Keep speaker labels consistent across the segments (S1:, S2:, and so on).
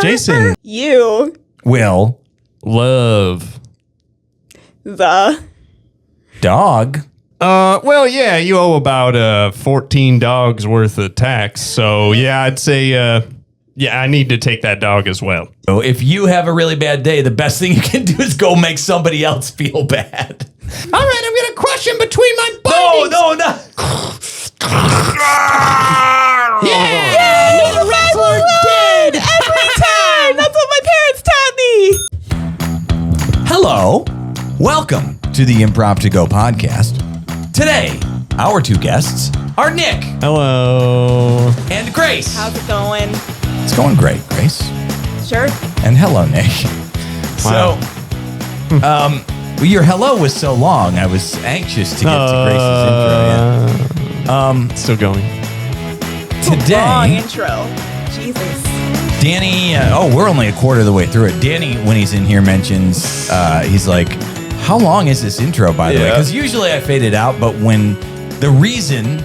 S1: Jason.
S2: You.
S3: Will.
S1: Love.
S2: The.
S3: Dog.
S1: Well, yeah, you owe about 14 dogs worth of tax. So, yeah, I'd say, yeah, I need to take that dog as well.
S3: So if you have a really bad day, the best thing you can do is go make somebody else feel bad.
S1: All right, I'm going to crush him between my bindings.
S3: No.
S2: Yeah! No, the rats are dead! Every time! That's what my parents taught me!
S3: Hello. Welcome to the Improv to Go podcast. Today, our two guests are Nick.
S1: Hello.
S3: And Grace.
S2: How's it going?
S3: It's going great, Grace.
S2: Sure.
S3: And hello, Nick.
S1: Wow.
S3: So, your hello was so long, I was anxious to get to Grace's intro. Yeah.
S1: Still going.
S2: Long
S3: Today,
S2: intro. Jesus.
S3: Danny, we're only a quarter of the way through it. Danny, when he's in here, mentions, he's like, how long is this intro, by the way? Because usually I fade it out, but when the reason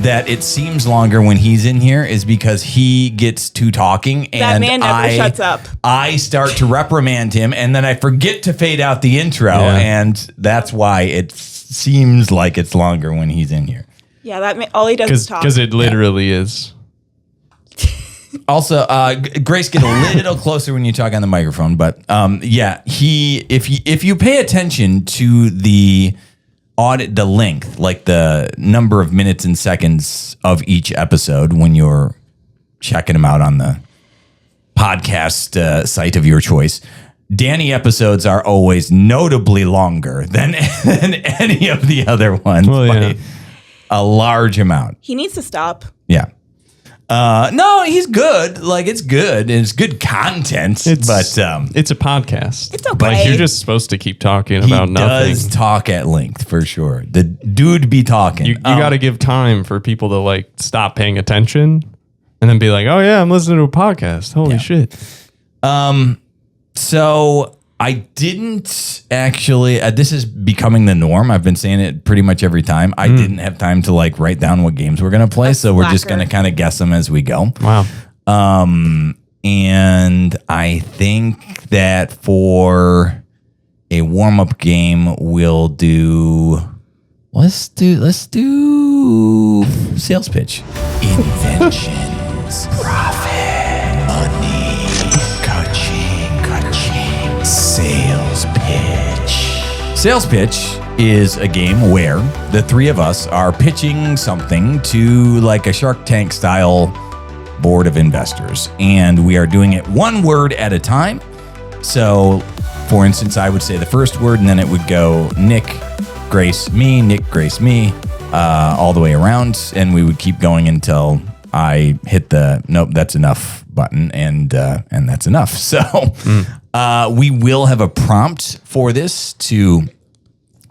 S3: that it seems longer when he's in here is because he gets to talking and
S2: That man never shuts up.
S3: I start to reprimand him and then I forget to fade out the intro, and that's why it seems like it's longer when he's in here.
S2: Yeah, all he does is talk.
S1: Because it literally is.
S3: Also, Grace, get a little closer when you talk on the microphone. But yeah, if you pay attention to the length, like the number of minutes and seconds of each episode when you're checking them out on the podcast site of your choice, Danny episodes are always notably longer than any of the other ones by a large amount.
S2: He needs to stop.
S3: Yeah. No, he's good. Like, it's good. And it's good content.
S1: It's a podcast.
S2: It's okay.
S1: Like, you're just supposed to keep talking about nothing.
S3: He does talk at length, for sure. The dude be talking.
S1: You got to give time for people to, like, stop paying attention and then be like, oh, yeah, I'm listening to a podcast. Holy shit.
S3: So I didn't actually, this is becoming the norm. I've been saying it pretty much every time. I didn't have time to like write down what games we're going to play. So we're just going to kind of guess them as we go.
S1: Wow.
S3: And I think that for a warm-up game, we'll do, let's do sales pitch. Inventions, profit, money, coaching, sales pitch. Sales pitch is a game where the three of us are pitching something to like a Shark Tank style board of investors, and we are doing it one word at a time. So, for instance, I would say the first word, and then it would go Nick, Grace, me, Nick, Grace, me, all the way around, and we would keep going until I hit the nope, that's enough button, and that's enough. So, we will have a prompt for this to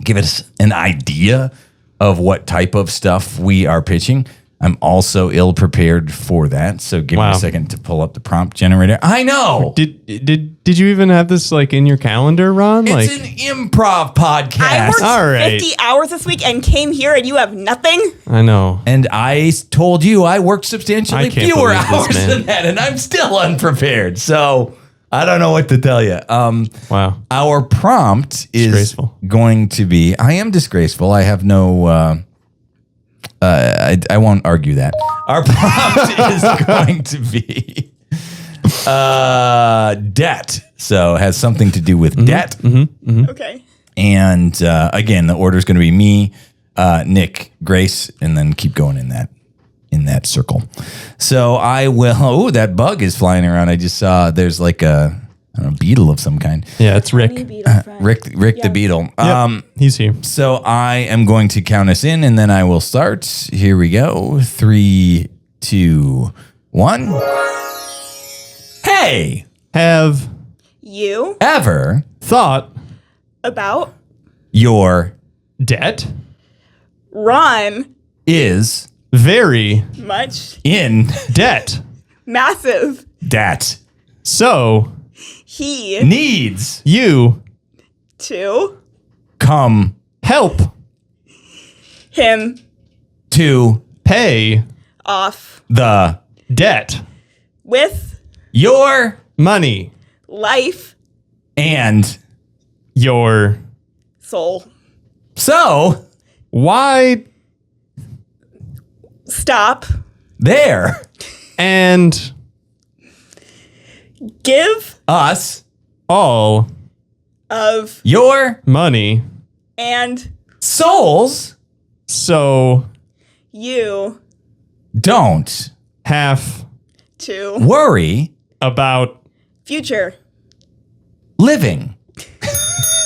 S3: give us an idea of what type of stuff we are pitching. I'm also ill prepared for that, so give me a second to pull up the prompt generator. I know.
S1: Did you even have this like in your calendar, Ron?
S3: It's
S1: like
S3: an improv podcast.
S2: I worked
S1: All right.
S2: 50 hours this week and came here and you have nothing?
S1: I know.
S3: And I told you I worked substantially
S1: I can't
S3: fewer
S1: believe this,
S3: hours
S1: man.
S3: than that, and I'm still unprepared. So I don't know what to tell you.
S1: Wow.
S3: Our prompt is
S1: Disgraceful.
S3: going to be, I am disgraceful. I have no, I won't argue that. Our prompt is going to be debt. So it has something to do with debt.
S2: Okay.
S3: And again, the order is going to be me, Nick, Grace, and then keep going in that circle. So I will. Oh, that bug is flying around. I just saw there's like a beetle of some kind.
S1: Yeah, it's Rick.
S3: Rick the beetle.
S1: Yep, he's here.
S3: So I am going to count us in, and then I will start. Here we go. 3, 2, 1. Hey,
S1: Have
S2: You
S3: ever
S1: thought
S2: about
S3: your
S1: debt
S2: Ron
S3: is
S1: very
S2: much
S3: in
S1: debt,
S2: massive
S3: debt
S1: so
S2: he
S3: needs
S1: you
S2: to
S3: come
S1: help
S2: him
S3: to
S1: pay
S2: off
S3: the
S1: debt,
S2: with
S3: your
S1: money,
S2: life,
S3: and
S1: your
S2: soul.
S3: so
S1: why
S2: Stop.
S3: there
S1: and
S2: Give
S3: us
S1: all
S2: of
S3: your
S1: money
S2: and
S3: souls
S1: so
S2: you
S3: don't
S1: have
S2: to
S3: worry
S1: about
S2: future.
S3: living.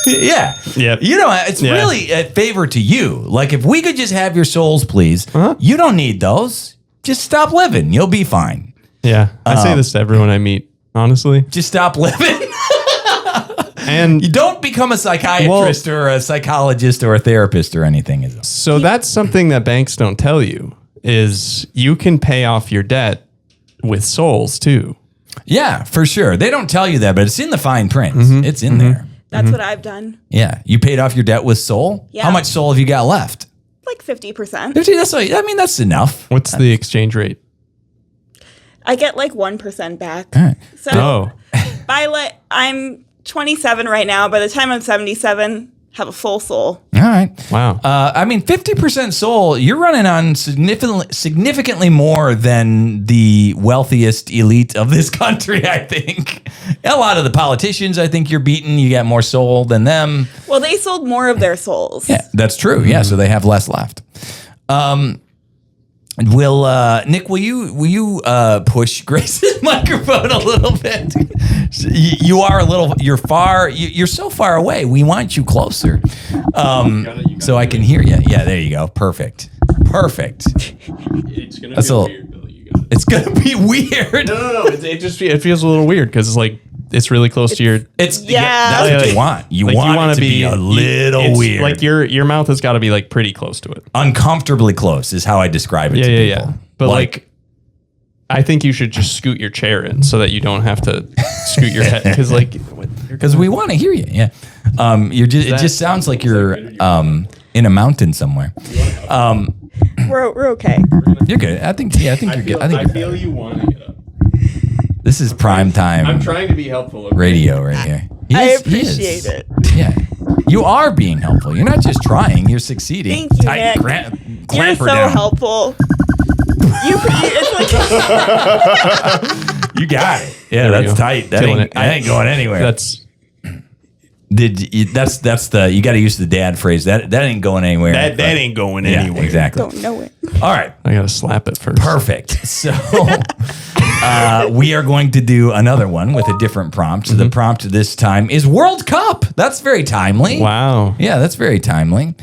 S3: Yeah.
S1: Yep.
S3: You know, it's
S1: Yeah.
S3: really a favor to you. Like, if we could just have your souls, please.
S1: Uh-huh.
S3: You don't need those. Just stop living. You'll be fine.
S1: yeah. I say this to everyone I meet, honestly.
S3: Just stop living.
S1: And
S3: You don't become a psychiatrist or a psychologist or a therapist or anything.
S1: so that's something that banks don't tell you is you can pay off your debt with souls too.
S3: Yeah, for sure. They don't tell you that, but it's in the fine print.
S1: Mm-hmm.
S3: It's in there.
S2: That's what I've done.
S3: Yeah. You paid off your debt with soul?
S2: Yeah.
S3: How much soul have you got left?
S2: Like 50%.
S3: 50, that's enough.
S1: What's the exchange rate?
S2: I get like 1% back.
S3: All right.
S2: So
S1: Oh,
S2: I'm 27 right now. By the time I'm 77, have a full soul.
S3: All right.
S1: wow.
S3: I mean, 50% soul, you're running on significantly more than the wealthiest elite of this country, I think. A lot of the politicians, I think you're beating. You got more soul than them.
S2: Well, they sold more of their souls.
S3: Yeah, that's true. Yeah, so they have less left. Nick, will you push Grace's microphone a little bit? You're so far away. We want you closer. So I can hear you. Yeah, there you go. Perfect.
S1: It's gonna
S3: That's a little- It's gonna be weird.
S1: No. It feels a little weird because it's like it's really close to your.
S3: It's
S2: Yeah.
S3: that's what you want. You
S1: Like,
S3: want
S1: wanna
S3: it to be a little
S1: it's
S3: weird.
S1: Like your mouth has got to be like pretty close to it.
S3: Uncomfortably close is how I describe it to people.
S1: But like, I think you should just scoot your chair in so that you don't have to scoot your head because
S3: because we want to hear you. Yeah. It just sounds like you're in a mountain somewhere.
S2: We're okay.
S3: You're good. I think you're good. I think you're
S1: feel you want to get up.
S3: this is prime time
S1: I'm trying to be helpful. Okay?
S3: radio right here. He
S2: I
S3: is-
S2: appreciate it.
S3: Yeah. You are being helpful. You're not just trying, you're succeeding.
S2: Thank you, Nick.
S3: Clamp
S2: You're
S3: her
S2: so
S3: down.
S2: helpful. It's like
S3: You got it. Yeah,
S1: There we
S3: that's
S1: go.
S3: tight. That
S1: Killing
S3: ain't,
S1: it.
S3: I ain't going anywhere.
S1: That's
S3: That's the you got to use the dad phrase. That ain't going anywhere.
S1: that ain't going
S3: Yeah,
S1: anywhere.
S3: exactly.
S2: don't know it.
S3: All right.
S1: I gotta slap it first.
S3: Perfect. So we are going to do another one with a different prompt. So the prompt this time is World Cup. That's very timely.
S1: Wow.
S3: Yeah, that's very timely.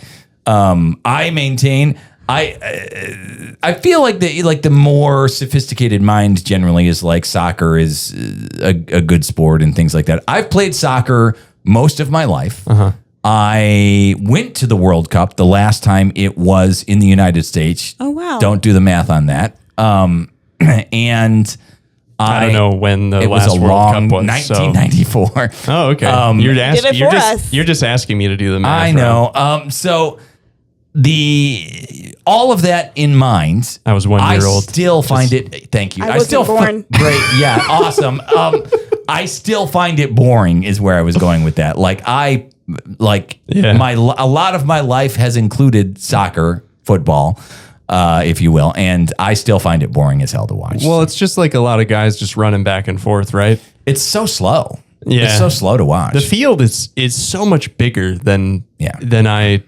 S3: I maintain. I feel like the more sophisticated mind generally is like soccer is a good sport and things like that. I've played soccer most of my life. I went to the World Cup the last time it was in the United States.
S2: Oh, wow.
S3: Don't do the math on that. And
S1: I don't know when the
S3: it was
S1: last
S3: a
S1: World
S3: long
S1: Cup was.
S3: 1994.
S1: Oh, okay.
S2: did it for us.
S1: You're just asking me to do the math.
S3: I know. So all of that in mind,
S1: I was 1 year old.
S3: I still find it. Thank you.
S2: I wasn't born.
S3: Great. Yeah. Awesome. I still find it boring. Is where I was going with that. A lot of my life has included soccer, football, if you will, and I still find it boring as hell to watch.
S1: Well, it's just like a lot of guys just running back and forth, right?
S3: It's so slow.
S1: Yeah.
S3: It's so slow to watch.
S1: The field is so much bigger than I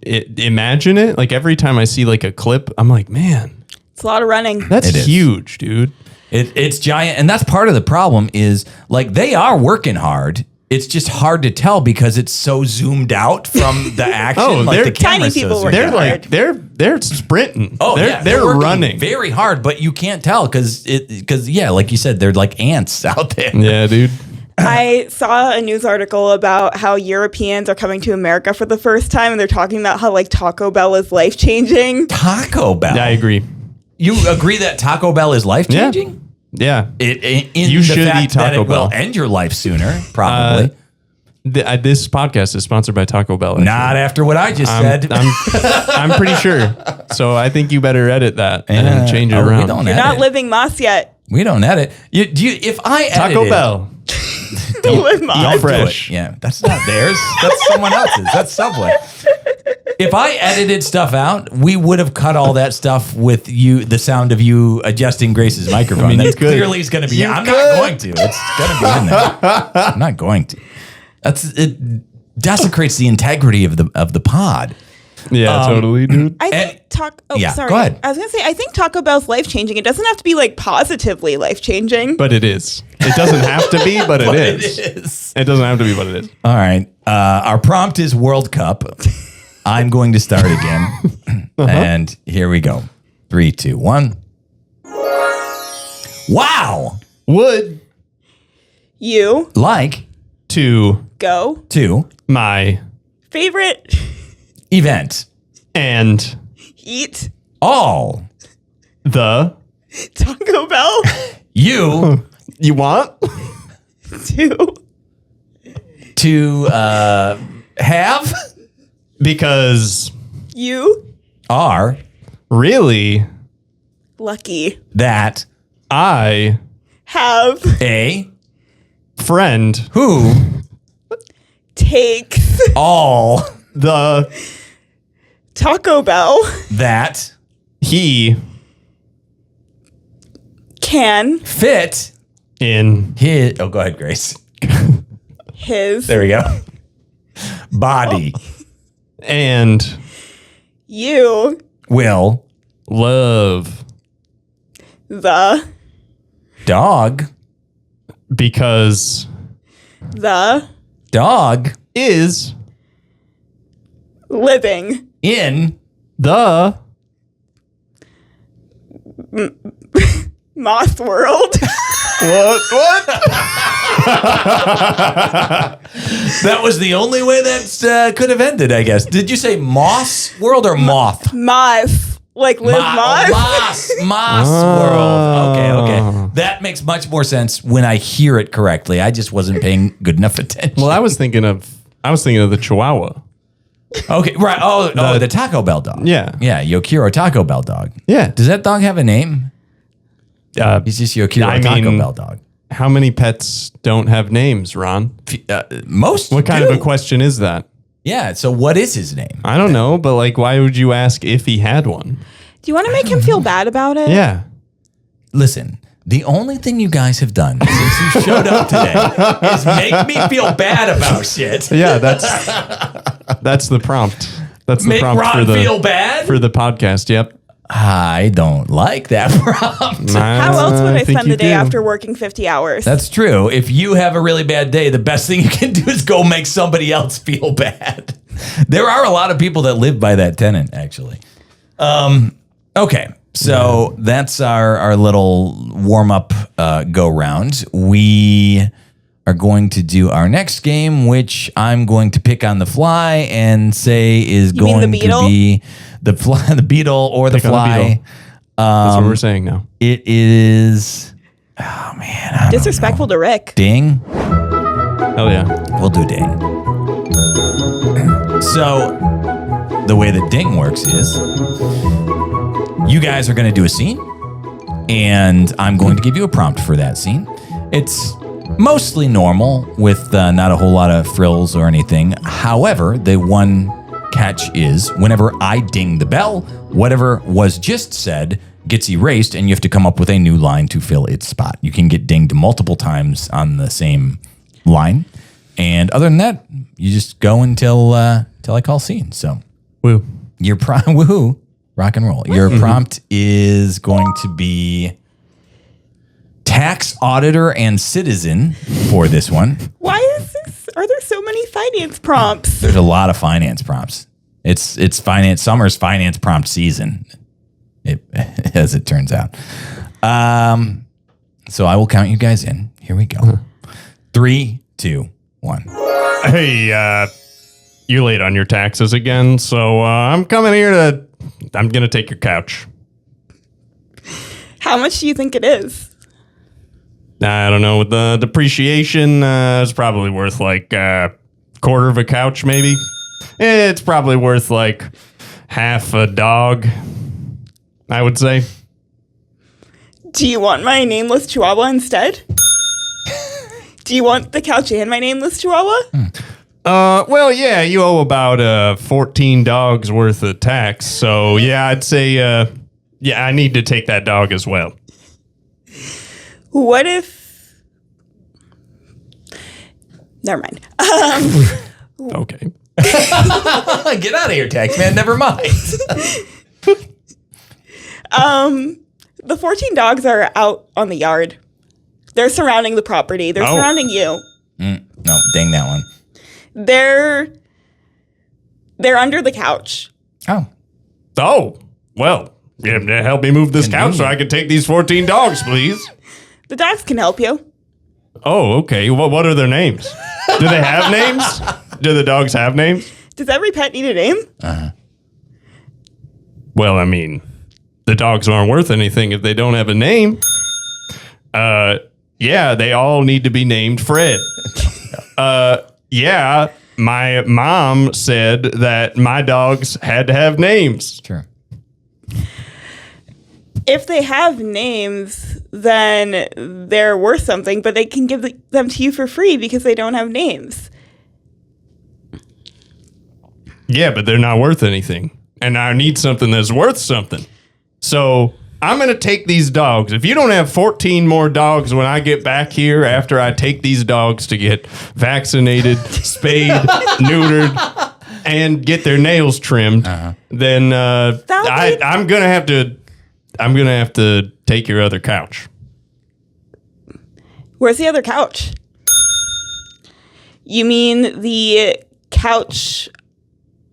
S1: imagine it. Like every time I see like a clip, I'm like, man,
S2: It's a lot of running.
S1: that's
S3: It is.
S1: huge, dude.
S3: It's giant, and that's part of the problem. Is like they are working hard. It's just hard to tell because it's so zoomed out from the action.
S1: Oh,
S3: like
S1: they're
S3: the camera
S2: tiny people
S3: so
S2: working
S3: zoomed
S1: They're
S3: out.
S1: like they're sprinting.
S3: Oh,
S1: they're
S3: working
S1: running.
S3: very hard, but you can't tell because like you said, they're like ants out there.
S1: Yeah, dude.
S2: I saw a news article about how Europeans are coming to America for the first time, and they're talking about how like Taco Bell is life changing.
S3: Taco Bell.
S1: Yeah, I agree.
S3: You agree that Taco Bell is life changing?
S1: Yeah.
S3: In
S1: You
S3: the
S1: should
S3: fact
S1: eat
S3: that
S1: Taco
S3: it will
S1: Bell.
S3: end your life sooner, probably.
S1: This podcast is sponsored by Taco Bell. actually.
S3: Not after what I just said.
S1: I'm pretty sure. So I think you better edit that and change it
S3: we
S1: around.
S3: don't
S2: You're
S3: edit.
S2: not living Moss yet.
S3: We don't edit. If I edit
S1: Taco Bell.
S2: Live Moss.
S1: Eat
S3: do
S1: fresh.
S3: it. Yeah, that's not theirs. That's someone else's. That's Subway. If I edited stuff out, we would have cut all that stuff with you, the sound of you adjusting Grace's microphone.
S1: I mean, you
S3: That
S1: could.
S3: clearly is going to be. I'm
S1: could.
S3: not going to. It's going to be in there. I'm not going to. It desecrates the integrity of the pod.
S1: Yeah, totally, dude.
S2: I think
S3: yeah,
S2: sorry.
S3: go ahead.
S2: I was gonna say I think Taco Bell's life changing. It doesn't have to be like positively life changing.
S1: But it is. It doesn't have to be, but it is.
S3: It is.
S1: It doesn't have to be, but it is.
S3: All right. Our prompt is World Cup. I'm going to start again. And here we go. 3, 2, 1. Wow.
S1: Would
S2: You
S3: Like
S1: to
S2: go
S3: to
S1: my
S2: favorite
S3: event
S1: and
S2: eat
S3: all
S1: the
S2: Taco Bell
S3: you
S1: you want
S2: to
S3: have
S1: because
S2: you
S3: are
S1: really
S2: lucky
S3: that
S1: I
S2: have
S3: a
S1: friend
S3: who
S2: takes
S3: all
S1: the
S2: Taco Bell
S3: that
S1: he
S2: can
S3: fit
S1: in
S3: his go ahead, Grace.
S2: his
S3: There we go. Body
S1: and
S2: you
S3: will
S1: love
S2: the
S3: dog
S1: because
S2: the
S3: dog
S1: is
S3: in
S2: living
S1: the
S2: Moth World.
S1: what?
S3: That was the only way that could have ended, I guess. Did you say Moss World or Moth?
S2: Moth. Like live Moth.
S3: Moss World. Okay. That makes much more sense when I hear it correctly. I just wasn't paying good enough attention.
S1: Well, I was thinking of the Chihuahua.
S3: Okay, right. Oh, the Taco Bell dog.
S1: Yeah.
S3: Yeah, Quiero Taco Bell dog.
S1: Yeah.
S3: Does that dog have a name? He's just Quiero Taco Bell dog.
S1: How many pets don't have names, Ron?
S3: Most
S1: What kind
S3: do.
S1: of a question is that?
S3: Yeah, so what is his name?
S1: I don't know, but like, why would you ask if he had one?
S2: Do you want to make him feel bad about it?
S1: Yeah.
S3: Listen, the only thing you guys have done since you showed up today is make me feel bad about shit.
S1: Yeah, that's the prompt. That's the
S3: Make
S1: prompt
S3: Ron feel bad?
S1: for the podcast. Yep.
S3: I don't like that prompt.
S2: How else would I
S1: think
S2: spend
S1: you
S2: the day
S1: do.
S2: after working 50 hours?
S3: That's true. If you have a really bad day, the best thing you can do is go make somebody else feel bad. There are a lot of people that live by that tenet, actually. Okay, so that's our little warm-up go-round. We are going to do our next game, which I'm going to pick on the fly and say is
S2: You mean
S3: going
S2: the
S3: to
S2: beetle?
S3: be the fly, the beetle, or the
S1: Pick on the
S3: fly.
S1: beetle. That's what we're saying now.
S3: It is. Oh man, I don't
S2: disrespectful to Rick.
S3: Ding.
S1: Hell yeah.
S3: We'll do ding. So, the way that ding works is you guys are going to do a scene, and I'm going to give you a prompt for that scene. It's mostly normal with not a whole lot of frills or anything. However, the one catch is whenever I ding the bell, whatever was just said gets erased, and you have to come up with a new line to fill its spot. You can get dinged multiple times on the same line. And other than that, you just go until I call scene. So
S1: Woo.
S3: your woohoo, rock and roll. Your prompt is going to be tax auditor and citizen for this one.
S2: Why is this? Are there so many finance prompts?
S3: There's a lot of finance prompts. It's finance. Summer's finance prompt season, as it turns out. So I will count you guys in. Here we go. 3, 2, 1.
S1: Hey, you're late on your taxes again, so I'm coming here I'm going to take your couch.
S2: How much do you think it is?
S1: I don't know. With the depreciation, it's probably worth like quarter of a couch, maybe. It's probably worth like half a dog, I would say.
S2: Do you want my nameless chihuahua instead? Do you want the couch and my nameless chihuahua?
S1: Well, yeah, you owe about 14 dogs worth of tax. So, yeah, I'd say, yeah, I need to take that dog as well.
S2: What if... Never mind.
S1: Okay.
S3: Get out of here, tax man. Never mind.
S2: The 14 dogs are out on the yard. They're surrounding the property. They're surrounding you.
S3: No, dang that one.
S2: They're under the couch.
S1: Oh, well, help me move this couch so I can take these 14 dogs, please.
S2: The dogs can help you.
S1: Oh, okay. Well, what are their names? Do they have names? Do the dogs have names?
S2: Does every pet need a name?
S1: Well, I mean, the dogs aren't worth anything if they don't have a name. Yeah, they all need to be named Fred. Yeah, my mom said that my dogs had to have names.
S3: Sure.
S2: If they have names, then they're worth something, but they can give them to you for free because they don't have names.
S1: Yeah, but they're not worth anything. And I need something that's worth something. So I'm going to take these dogs. If you don't have 14 more dogs when I get back here after I take these dogs to get vaccinated, spayed, neutered, and get their nails trimmed, then I'm going to have to take your other couch.
S2: Where's the other couch? You mean the couch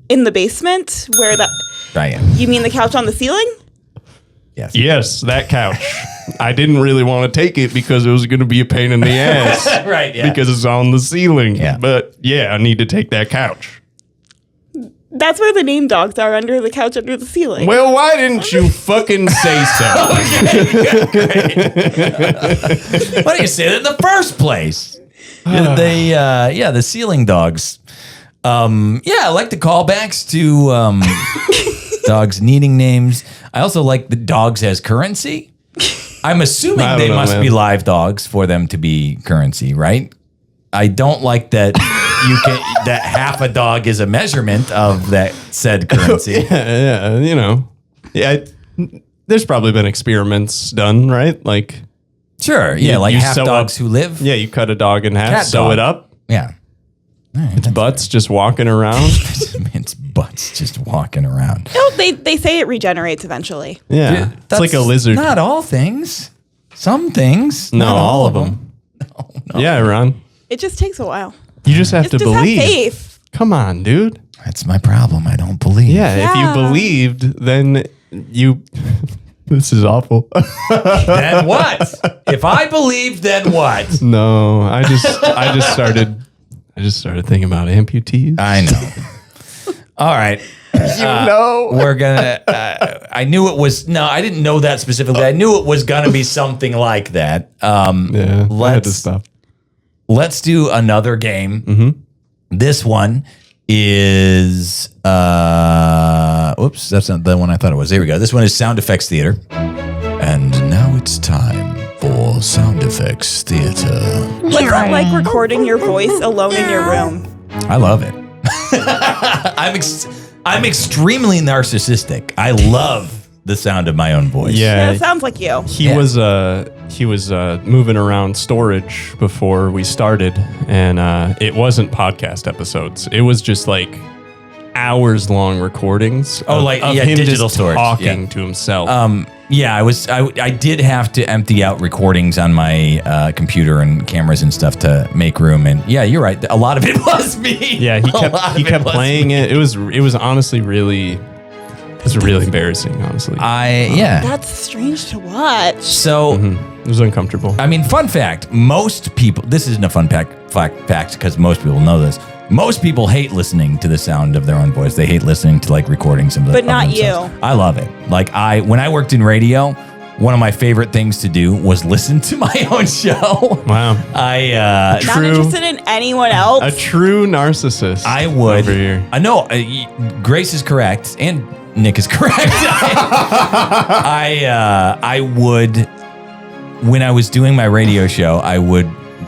S2: in the basement where that...
S3: Diane.
S2: You mean the couch on the ceiling?
S1: Yes, that couch. I didn't really want to take it because it was going to be a pain in the ass.
S3: Right, yeah.
S1: Because it's on the ceiling.
S3: Yeah.
S1: But yeah, I need to take that couch.
S2: That's where the name dogs are, under the couch under the ceiling.
S1: Well, why didn't you fucking say so?
S3: Why didn't you say that in the first place? The ceiling dogs. I like the callbacks to dogs needing names. I also like the dogs as currency. I'm assuming they must be live dogs for them to be currency, right? I don't like that that half a dog is a measurement of that said currency.
S1: There's probably been experiments done, right? Like,
S3: sure, yeah, like half dogs who live.
S1: Yeah, you cut a dog in half,
S3: Cat
S1: sew
S3: dog.
S1: it up.
S3: Yeah.
S1: Its butt's just walking around.
S3: Its butt's just walking around.
S2: No, they say it regenerates eventually.
S1: Yeah, it's like a lizard.
S3: Not all things. Some things.
S1: No,
S3: not
S1: all of them.
S3: No.
S1: Yeah, Ron.
S2: It just takes a while.
S1: You just have to
S2: Just
S1: believe.
S2: have faith.
S1: Come on, dude.
S3: That's my problem. I don't believe.
S1: Yeah, if you believed, then you... This is awful.
S3: Then what? If I believed, then what?
S1: No, I just started thinking about amputees.
S3: I know. All right. We're gonna. I knew it was. No, I didn't know that specifically. I knew it was gonna be something like that.
S1: Yeah, I had to stop.
S3: Let's do another game.
S1: Mm-hmm.
S3: This one is. Oops, that's not the one I thought it was. There we go. This one is Sound Effects Theater. And now it's time for Sound Effects Theater.
S2: What's it like recording your voice alone in your room?
S3: I love it. I'm extremely narcissistic. I love the sound of my own voice.
S2: Yeah, it sounds like you.
S1: He was moving around storage before we started, and it wasn't podcast episodes. It was just like hours long recordings. Of him
S3: digital
S1: just
S3: storage,
S1: talking to himself.
S3: I did have to empty out recordings on my computer and cameras and stuff to make room. And yeah, you're right. A lot of it was me.
S1: Yeah, he kept playing it. It was honestly really embarrassing, honestly.
S2: That's strange to watch.
S3: So
S1: it was uncomfortable.
S3: I mean, fun fact, most people, this isn't a fun fact because most people know this. Most people hate listening to the sound of their own voice. They hate listening to like recordings of
S2: But not
S3: themselves.
S2: you.
S3: I love it. Like when I worked in radio, one of my favorite things to do was listen to my own show.
S1: Wow.
S2: Not interested in anyone else.
S1: A true narcissist.
S3: I would.
S1: Over here.
S3: No, Grace is correct, and Nick is correct. I would, when I was doing my radio show,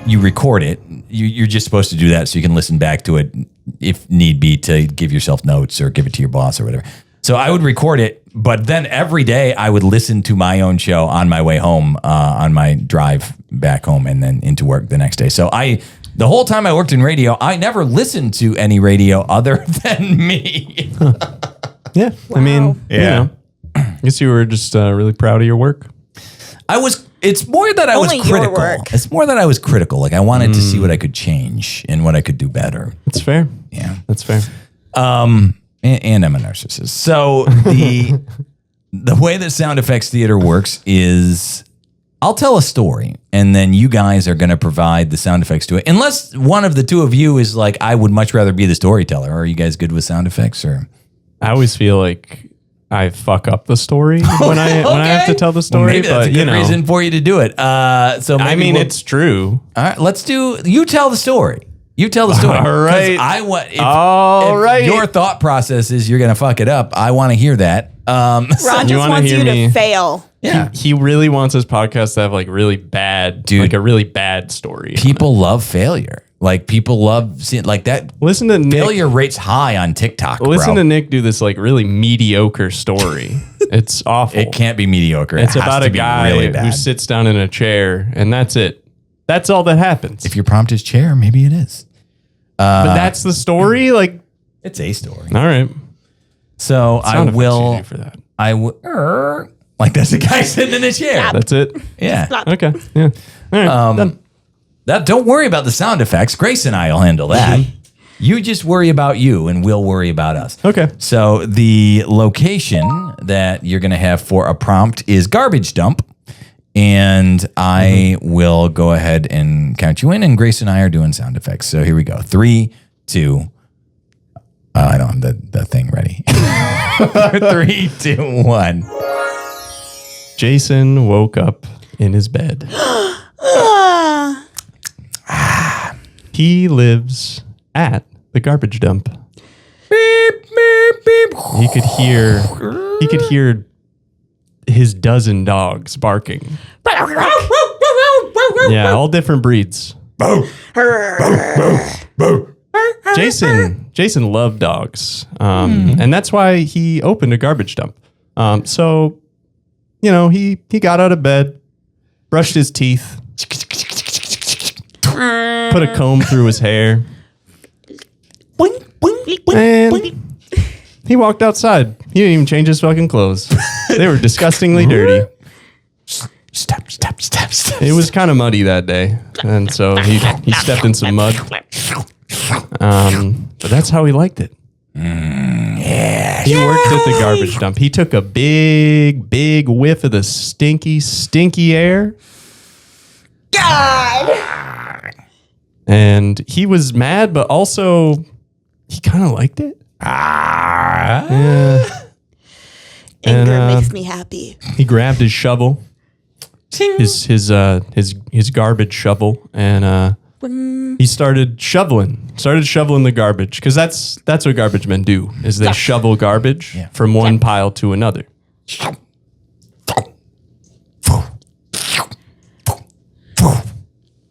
S3: you record it. You're just supposed to do that so you can listen back to it if need be to give yourself notes or give it to your boss or whatever. So I would record it, but then every day I would listen to my own show on my way home, on my drive back home and then into work the next day. So the whole time I worked in radio, I never listened to any radio other than me.
S1: Yeah.
S2: Wow.
S1: I mean, I guess you were just really proud of your work.
S3: It's more that I was
S2: Only your
S3: critical.
S2: work.
S3: It's more that I was critical. Like I wanted to see what I could change and what I could do better.
S1: That's fair.
S3: Yeah.
S1: That's fair.
S3: And I'm a narcissist. So the way that sound effects theater works is I'll tell a story and then you guys are going to provide the sound effects to it. Unless one of the two of you is like, I would much rather be the storyteller. Are you guys good with sound effects or?
S1: I always feel like I fuck up the story when I have to tell the story.
S3: Well, maybe that's a good reason for you to do it. So maybe
S1: it's true.
S3: All right, you tell the story. You tell the story.
S1: All right.
S3: If your thought process is you're going to fuck it up, I want to hear that.
S2: Ron just wants you to fail.
S3: Yeah.
S1: He really wants his podcast to have like really bad, like a really bad story.
S3: People love failure. Like people love seeing like that.
S1: Listen to
S3: failure rates high on TikTok.
S1: Listen to Nick do this like really mediocre story. It's awful.
S3: It can't be mediocre.
S1: It's about a guy who sits down in a chair and that's it. That's all that happens.
S3: If your prompt is chair, maybe it is.
S1: But that's the story. Like
S3: it's a story.
S1: All right.
S3: So I will.
S1: For that.
S3: I will. Like that's a guy sitting in a chair.
S1: That's it.
S3: Yeah.
S1: Okay. Yeah. All right. Done.
S3: Don't worry about the sound effects. Grace and I will handle that. You just worry about you, and we'll worry about us.
S1: Okay.
S3: So the location that you're going to have for a prompt is garbage dump. And I will go ahead and count you in, and Grace and I are doing sound effects. So here we go. 3, 2. I don't have the thing ready. 3, 2, 1.
S1: Jason woke up in his bed. He lives at the garbage dump.
S3: Beep, beep, beep.
S1: He could hear his dozen dogs barking. Yeah, all different breeds. Jason loved dogs, and that's why he opened a garbage dump. So, he got out of bed, brushed his teeth, put a comb through his hair, and he walked outside. He didn't even change his fucking clothes. They were disgustingly dirty.
S3: Step.
S1: It was kind of muddy that day, and so he stepped in some mud. But that's how he liked it.
S3: Yeah.
S1: He worked at the garbage dump. He took a big whiff of the stinky air.
S2: God.
S1: And he was mad, but also he kind of liked it. Yeah.
S2: Anger makes me happy.
S1: He grabbed his shovel, his garbage shovel, and he started shoveling the garbage, because that's what garbage men do, is they shovel garbage from one pile to another.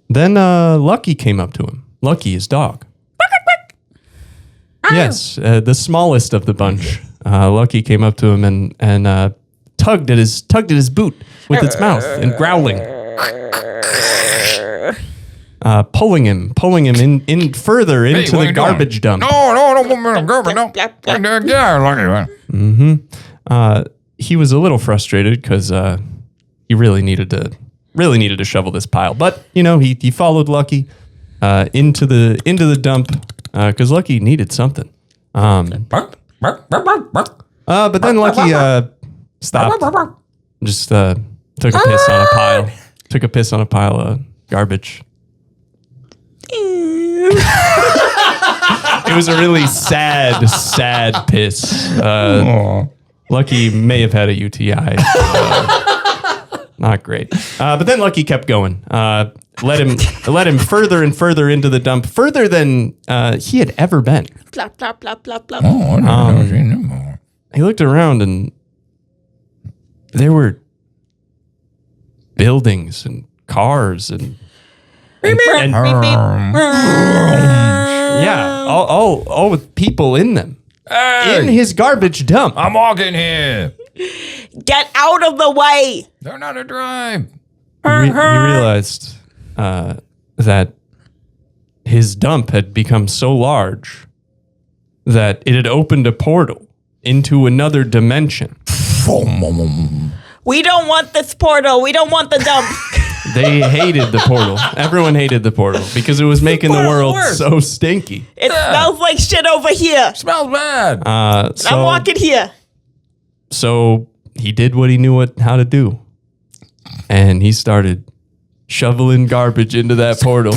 S1: Then Lucky came up to him. Lucky, his dog. Yes, the smallest of the bunch. Lucky came up to him and tugged at his boot with its mouth and growling. Pulling him in further into the garbage dump.
S3: No, garbage dump.
S1: He was a little frustrated because he really needed to shovel this pile, but he followed Lucky into the dump because Lucky needed something. But then Lucky stopped, just took a piss on a pile. Took a piss on a pile of garbage. It was a really sad piss. Lucky may have had a UTI. Not great. But then Lucky kept going. Let him further and further into the dump, further than he had ever been.
S2: Plop, plop, plop, plop, plop.
S1: He looked around and there were buildings and cars and yeah, all with people in them. In his garbage dump.
S3: I'm walking here.
S2: Get out of the way.
S3: They're not a drive.
S1: He realized that his dump had become so large that it had opened a portal into another dimension.
S2: We don't want this portal. We don't want the dump.
S1: They hated the portal. Everyone hated the portal because it was making the world so stinky.
S2: It smells like shit over here.
S3: Smells bad.
S2: I'm walking here.
S1: So he did what he knew how to do. And he started shoveling garbage into that portal.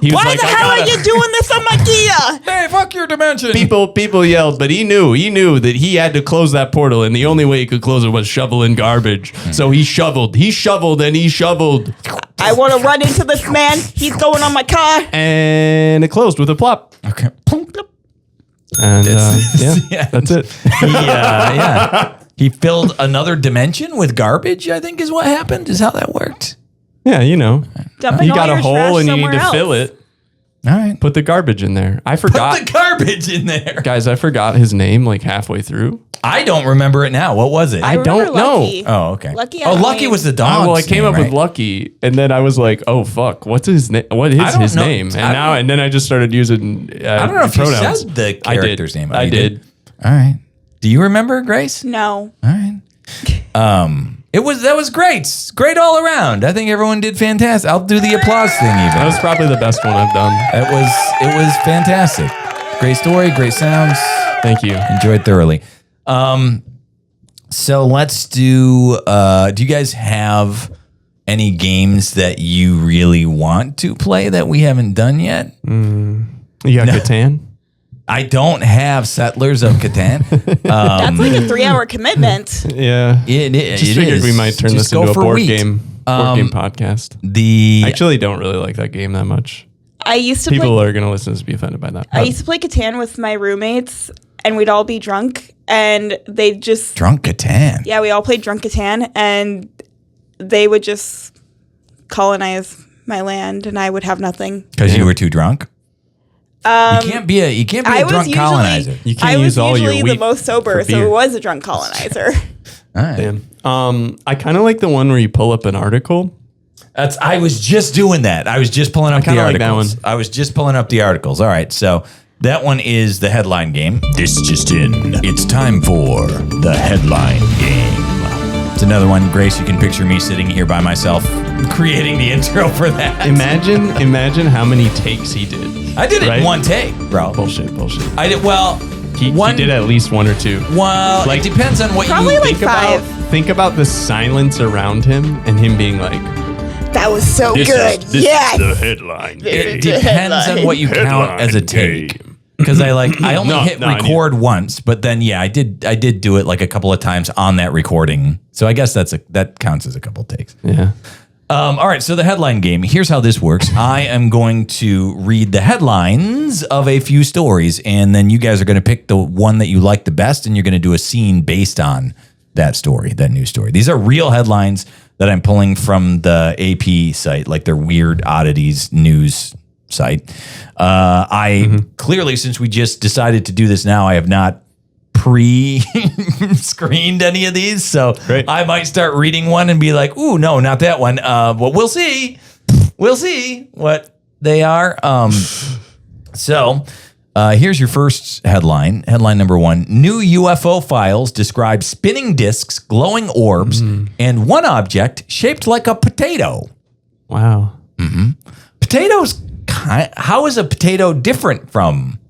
S1: He was
S2: Why the hell are you doing this on my gear?
S3: Hey, fuck your dimension.
S1: People yelled, but he knew that he had to close that portal, and the only way he could close it was shoveling garbage. So he shoveled, and he shoveled.
S2: I want to run into this man. He's going on my car.
S1: And it closed with a plop.
S3: Okay.
S1: And that's it.
S3: Yeah. He filled another dimension with garbage, I think is what happened, is how that worked.
S1: Yeah, you
S2: Dumping
S1: got
S2: all
S1: a
S2: your
S1: hole
S2: trash
S1: and you need to
S2: somewhere
S1: fill
S2: else.
S1: it.
S3: All right.
S1: Put the garbage in there. I forgot.
S3: Put the garbage in there.
S1: Guys, I forgot his name like halfway through.
S3: I don't remember it now. What was it?
S1: I don't know.
S2: Lucky.
S3: Oh, okay.
S2: Lucky
S3: Lucky was the dog.
S1: Well, I came up with Lucky, and then I was like, "Oh fuck, what's his name? What is his
S3: know.
S1: name?" And then I just started using.
S3: I don't know if
S1: pronouns.
S3: you said the character's name.
S1: I did.
S3: All right. Do you remember, Grace?
S2: No.
S3: All right. That was great. Great all around. I think everyone did fantastic. I'll do the applause thing even.
S1: That was probably the best one I've done.
S3: It was fantastic. Great story, great sounds.
S1: Thank you.
S3: Enjoyed thoroughly. So let's do you guys have any games that you really want to play that we haven't done yet?
S1: You got Catan?
S3: I don't have Settlers of Catan.
S2: That's like a 3-hour commitment.
S1: Yeah.
S3: It
S1: Just figured we might turn this into a board game podcast. I actually don't really like that game that much.
S2: I used to
S1: People are going to listen to this be offended by that.
S2: I used to play Catan with my roommates, and we'd all be drunk, and they just...
S3: Drunk Catan?
S2: Yeah, we all played Drunk Catan, and they would just colonize my land, and I would have nothing.
S3: Because you were too drunk? You can't be a drunk colonizer.
S1: You can't use all your
S2: I was usually the most sober, so it was a drunk colonizer.
S3: All right.
S1: Damn. I kind of like the one where you pull up an article.
S3: I was just doing that. I was just pulling up the articles.
S1: like that one.
S3: I was just pulling up the articles. All right, so that one is the headline game. This just in. It's time for the headline game. It's another one. Grace, you can picture me sitting here by myself creating the intro for that.
S1: Imagine how many takes he did.
S3: I did it in one take, bro.
S1: Bullshit.
S3: I did, well...
S1: He did at least one or two.
S3: Well, it depends on what
S2: probably
S3: you
S2: like
S3: think
S2: 5.
S3: about.
S1: Think about the silence around him and him being like,
S2: That was so good. Yes.
S1: Is the headline.
S3: It depends on what you count as a take. Because I only hit record once, but then I did do it like a couple of times on that recording. So I guess that counts as a couple takes.
S1: Yeah.
S3: All right, so the headline game. Here's how this works. I am going to read the headlines of a few stories, and then you guys are going to pick the one that you like the best, and you're going to do a scene based on that story, that news story. These are real headlines that I'm pulling from the AP site, like their Weird Oddities news site. Clearly, since we just decided to do this now, I have not pre-screened any of these, so
S1: Great.
S3: I might start reading one and be like, "Ooh, no, not that one." But we'll see. We'll see what they are. So here's your first headline. Headline number 1: New UFO files describe spinning discs, glowing orbs, and one object shaped like a potato.
S1: Wow.
S3: Potatoes. How is a potato different from?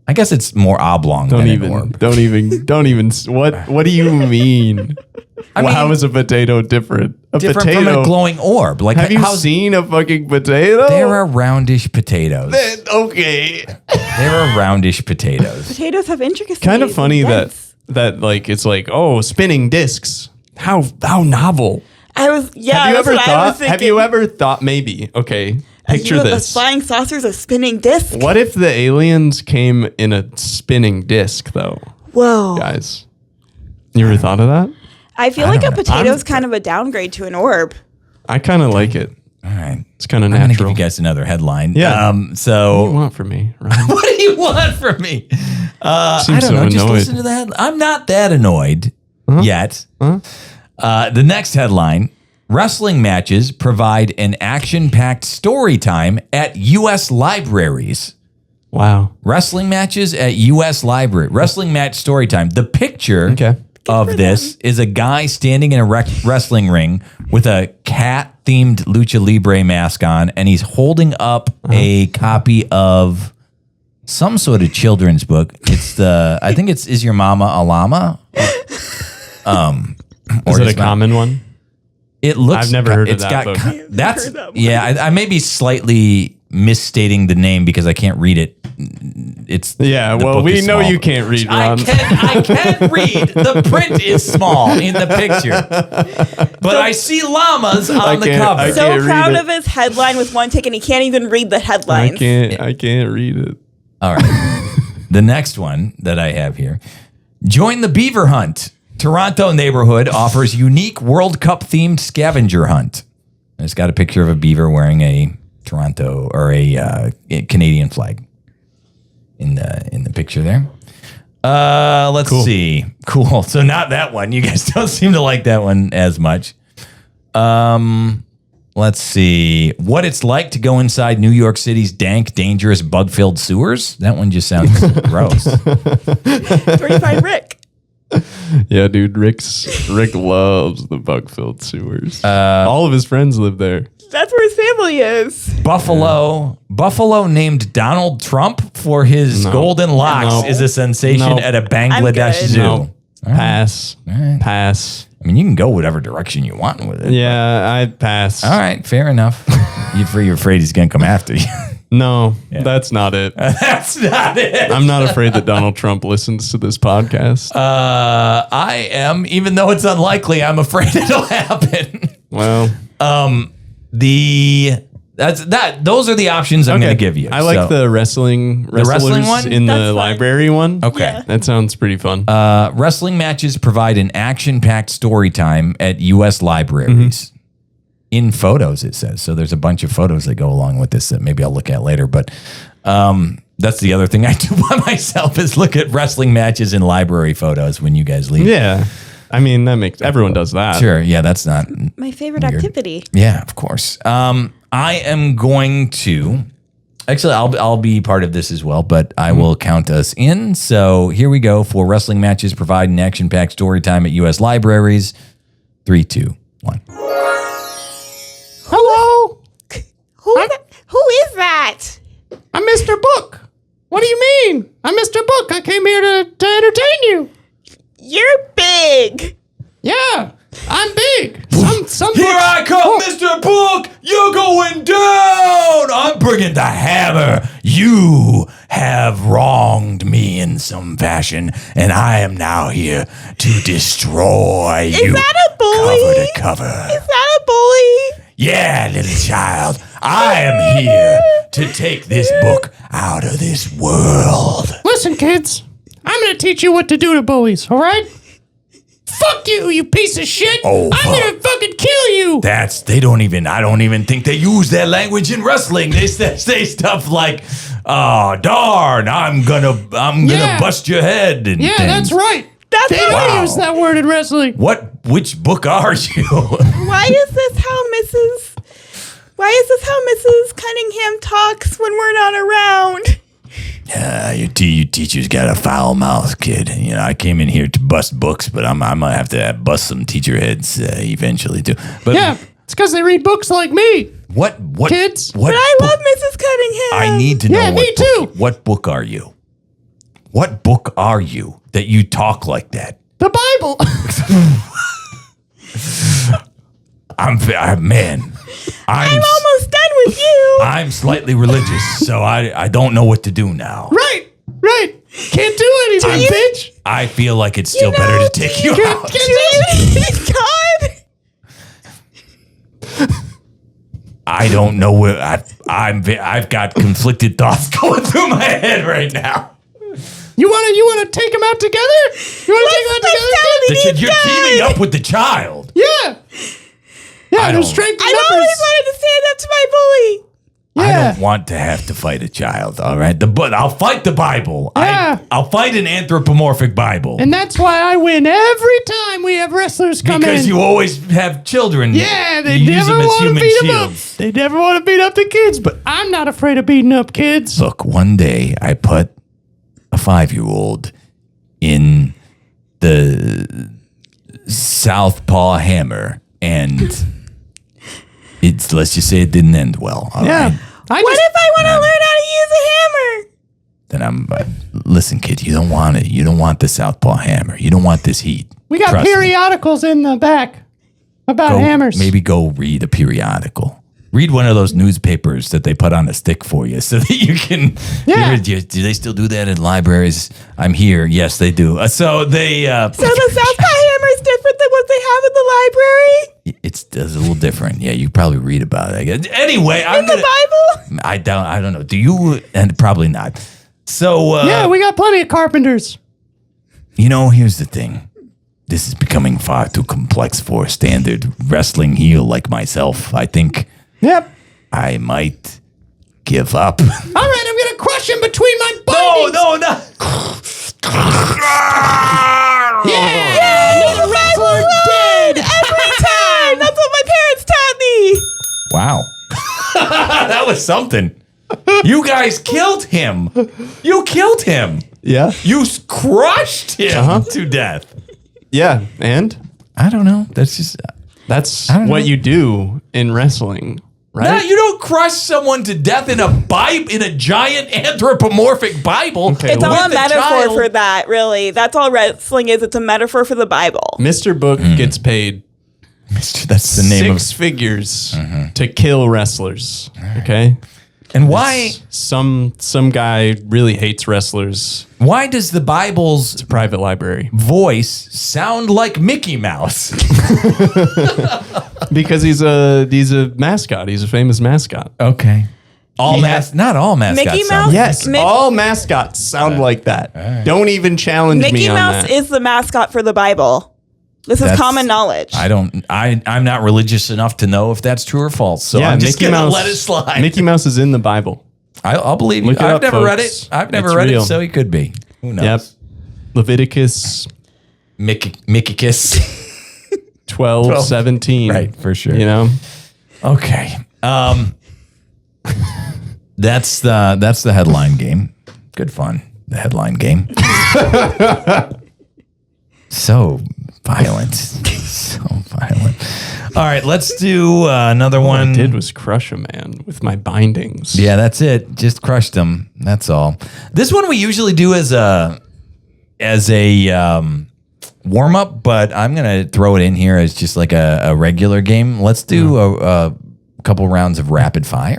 S3: I guess it's more oblong than an orb.
S1: Don't even. What do you mean? How is a potato different?
S3: Different from a glowing orb. Like,
S1: have you seen a fucking potato?
S3: They're a roundish potatoes.
S1: Okay.
S3: They're a roundish potatoes.
S2: Potatoes have intricacies.
S1: Kind of funny
S2: Yes.
S1: that like it's like, oh, spinning discs. How novel.
S2: Have you
S1: ever
S2: what I was thinking.
S1: Have you ever thought maybe? Okay, picture this:
S2: flying saucers, a spinning disc.
S1: What if the aliens came in a spinning disc, though?
S2: Whoa,
S1: Guys, you ever thought of that?
S2: I feel like a potato is kind of a downgrade to an orb.
S1: I kind of like it.
S3: All right.
S1: It's kind of
S3: I'm going to
S1: natural.
S3: give you guys another headline.
S1: Yeah. What do you want from me, Ryan?
S3: What do you want from me? I
S1: Seems
S3: don't know.
S1: so
S3: Just
S1: annoyed.
S3: listen to the headline. I'm not that annoyed yet. The next headline: wrestling matches provide an action-packed story time at U.S. libraries.
S1: Wow.
S3: Wrestling matches at U.S. library. Wrestling match story time. The picture of this is a guy standing in a wrestling ring with a cat-themed lucha libre mask on, and he's holding up a copy of some sort of children's book. It's I think it's Is Your Mama a Llama?
S1: Is it a common one?
S3: It looks.
S1: I've never heard of
S3: it's
S1: that
S3: got.
S1: book.
S3: That's
S2: heard that one.
S3: yeah. I may be slightly misstating the name because I can't read it. It's the
S1: Well,
S3: book
S1: we
S3: is
S1: know
S3: small.
S1: you can't read, Ron.
S3: I can read. The print is small in the picture, but I see llamas on the
S1: can't-
S3: cover.
S1: I
S2: So
S1: can't read
S2: proud
S1: it.
S2: of his headline with one tick, and he can't even read the
S1: I
S2: headlines.
S1: can't read it.
S3: All right. The next one that I have here: join the beaver hunt. Toronto neighborhood offers unique World Cup themed scavenger hunt. And it's got a picture of a beaver wearing a Toronto or a Canadian flag in the picture there. Let's see. Cool. So not that one. You guys don't seem to like that one as much. Let's see. What it's like to go inside New York City's dank, dangerous, bug-filled sewers. That one just sounds gross.
S2: 35 Rick.
S1: Yeah, dude. Rick loves the bug-filled sewers. All of his friends live there.
S2: That's where his family is.
S3: Buffalo named Donald Trump for his golden locks is a sensation at a Bangladesh
S2: good.
S3: zoo.
S1: No. Pass.
S3: right.
S1: Pass.
S3: I mean, you can go whatever direction you want with it.
S1: Yeah, I'd pass.
S3: All right, fair enough. You're afraid he's going to come after you.
S1: No, that's not it.
S3: That's not it.
S1: I'm not afraid that Donald Trump listens to this podcast.
S3: I am, even though it's unlikely, I'm afraid it'll happen.
S1: Well,
S3: Those are the options I'm going to give you.
S1: I like the wrestling
S3: one?
S1: in
S2: That's
S1: the
S2: fun.
S1: library one.
S3: Okay.
S2: Yeah.
S1: That sounds pretty fun.
S3: Wrestling matches provide an action-packed story time at U.S. libraries. In photos, it says. So there's a bunch of photos that go along with this that maybe I'll look at later. But that's the other thing I do by myself is look at wrestling matches in library photos when you guys leave.
S1: Yeah. I mean, everyone does that.
S3: Sure. Yeah, that's not.
S2: My favorite activity.
S3: Yeah, of course. I am going to. Actually, I'll be part of this as well, but I will count us in. So here we go for wrestling matches provide an action-packed story time at U.S. libraries. 3, 2, 1.
S1: Hello.
S2: Who is that?
S1: I'm Mr. Book. What do you mean? I'm Mr. Book. I came here to entertain you.
S2: You're big.
S1: Yeah, I'm big. Some
S3: Here
S1: books-
S3: I come, Mr. Book! You're going down! I'm bringing the hammer. You have wronged me in some fashion, and I am now here to destroy you.
S2: Is that a bully?
S3: Cover to cover.
S2: Is that a bully?
S3: Yeah, little child. I am here to take this book out of this world.
S1: Listen, kids. I'm going to teach you what to do to bullies, all right? Fuck you, you piece of shit.
S3: Oh,
S1: I'm going to fucking kill you.
S3: I don't even think they use that language in wrestling. They say stuff like, oh, darn, I'm gonna
S1: Yeah.
S3: bust your head. And
S1: Yeah,
S3: things.
S1: that's right.
S2: That's
S1: They
S2: right.
S1: don't use that word in wrestling.
S3: Which book are you?
S2: Why is this how Mrs. Cunningham talks when we're not around?
S3: Your teacher's got a foul mouth, kid. You know, I came in here to bust books, but I might have to bust some teacher heads eventually too. But
S1: Yeah, it's because they read books like me.
S3: what
S1: Kids.
S3: What
S2: But I
S3: book-
S2: love Mrs. Cunningham.
S3: I need to know.
S1: Yeah,
S3: what
S1: me
S3: book-
S1: too.
S3: What book are you? What book are you that you talk like that?
S1: The Bible.
S2: I'm almost done with you.
S3: I'm slightly religious, so I don't know what to do now.
S1: Right. Can't do anything, bitch.
S3: I feel like it's still better to take you out.
S2: Do you need God?
S3: I don't know where I've got conflicted thoughts going through my head right now.
S1: You want to take them out together? You want to take them out together?
S3: You're teaming up with the child.
S1: Yeah. Yeah, there's strength in
S2: I
S1: numbers.
S2: always wanted to stand up to my bully.
S3: I
S1: Yeah.
S3: don't want to have to fight a child, all right? But I'll fight the Bible.
S1: Yeah.
S3: I'll fight an anthropomorphic Bible.
S1: And that's why I win every time we have wrestlers come in.
S3: Because you always have children.
S1: Yeah, they
S3: You use
S1: never
S3: them as
S1: want to
S3: human
S1: beat them up.
S3: shields.
S1: They never want to beat up the kids, but I'm not afraid of beating up kids.
S3: Look, one day I put a 5-year-old in the southpaw hammer, and let's just say it didn't end well. All right?
S2: What if I want to learn how to use a hammer?
S3: Then listen, kid, you don't want it. You don't want the southpaw hammer. You don't want this heat.
S1: We got
S3: Trust me.
S1: periodicals in the back about hammers.
S3: Maybe go read a periodical. Read one of those newspapers that they put on a stick for you so that you can.
S1: Yeah.
S3: Do they still do that in libraries? I'm here. Yes, they do. So they.
S2: So the Southpaw hammer is different than what they have in the library?
S3: It's a little different. Yeah, you probably read about it. Anyway,
S2: In the Bible?
S3: I don't know. Do you? And probably not. So.
S1: Yeah, we got plenty of carpenters.
S3: Here's the thing. This is becoming far too complex for a standard wrestling heel like myself. I think.
S1: Yep.
S3: I might give up.
S1: All right, I'm going to crush him between my bindings.
S3: No.
S1: Yeah, the wrestler dead.
S2: Every time! That's what my parents taught me!
S3: Wow. That was something. You guys killed him. You killed him.
S1: Yeah.
S3: You crushed him to death.
S1: Yeah, and
S3: I don't know. That's just.
S1: that's
S3: don't
S1: what
S3: know.
S1: you do in wrestling, right?
S3: No, you don't crush someone to death in a giant anthropomorphic Bible.
S1: Okay,
S2: It's
S1: well,
S2: all a
S3: with the
S2: metaphor
S3: child.
S2: for that, really. That's all wrestling is. It's a metaphor for the Bible.
S1: Mr. Book gets paid
S3: That's the name
S1: six figures to kill wrestlers. Okay.
S3: And why?
S1: Some guy really hates wrestlers.
S3: Why does the Bible's
S1: Private library.
S3: voice sound like Mickey Mouse?
S1: Because he's a mascot. He's a famous mascot.
S3: Okay. Not all mascots.
S2: Mickey
S3: sound-
S2: Mouse?
S1: Yes,
S2: Mick-
S1: all mascots sound like that. Don't even challenge me
S2: Mickey
S1: on
S2: Mouse
S1: that.
S2: is the mascot for the Bible. This is
S3: That's-
S2: common knowledge.
S3: I'm not religious enough to know if that's true or false. So I'm just
S1: Mickey
S3: gonna
S1: Mouse,
S3: let it slide.
S1: Mickey Mouse is in the Bible.
S3: I'll believe you.
S1: Look it
S3: I've
S1: up,
S3: never read
S1: folks.
S3: it. I've never
S1: It's
S3: read
S1: real.
S3: it, so he could be. Who knows?
S1: Yep. Leviticus
S3: Mickey Kiss.
S1: 12, 17.
S3: Right, for sure.
S1: You know?
S3: Okay. That's the headline game. Good fun. The headline game. So violent. So violent. All right, let's do another
S1: What
S3: one.
S1: I did was crush a man with my bindings.
S3: Yeah, that's it. Just crushed them. That's all. This one we usually do as a warm up, but I'm gonna throw it in here as just like a regular game. Let's do a couple rounds of rapid fire.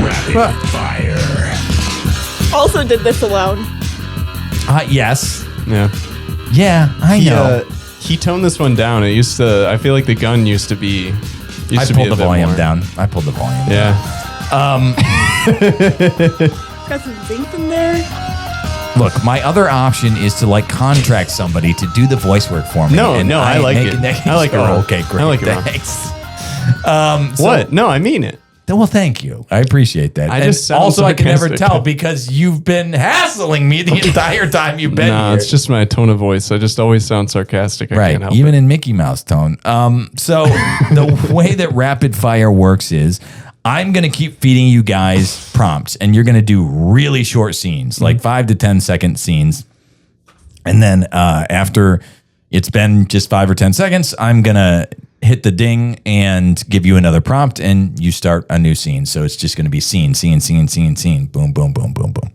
S4: Rapid fire.
S2: Also did this alone.
S3: Yes.
S1: Yeah.
S3: Yeah, I know.
S1: He toned this one down. It used to. I feel like the gun used to be.
S3: I pulled the volume down. I pulled the volume down.
S1: Yeah.
S2: Got some zinc in there.
S3: Look, my other option is to like contract somebody to do the voice work for me.
S1: No, I like it. I like it
S3: Oh,
S1: wrong.
S3: okay, great.
S1: I like it wrong.
S3: Thanks.
S1: What? No, I mean it.
S3: Well, thank you. I appreciate that.
S1: I
S3: And
S1: just sound
S3: also I can never
S1: sarcastic.
S3: tell because you've been hassling me the entire time you've been
S1: No,
S3: here.
S1: it's just my tone of voice. I just always sound sarcastic. I
S3: right,
S1: can't help
S3: even
S1: it.
S3: in Mickey Mouse tone. So the way that rapid fire works is I'm going to keep feeding you guys prompts, and you're going to do really short scenes, like 5 to 10 second scenes. And then after it's been just 5 or 10 seconds, I'm going to hit the ding and give you another prompt, and you start a new scene. So it's just going to be scene. Boom, boom, boom, boom, boom.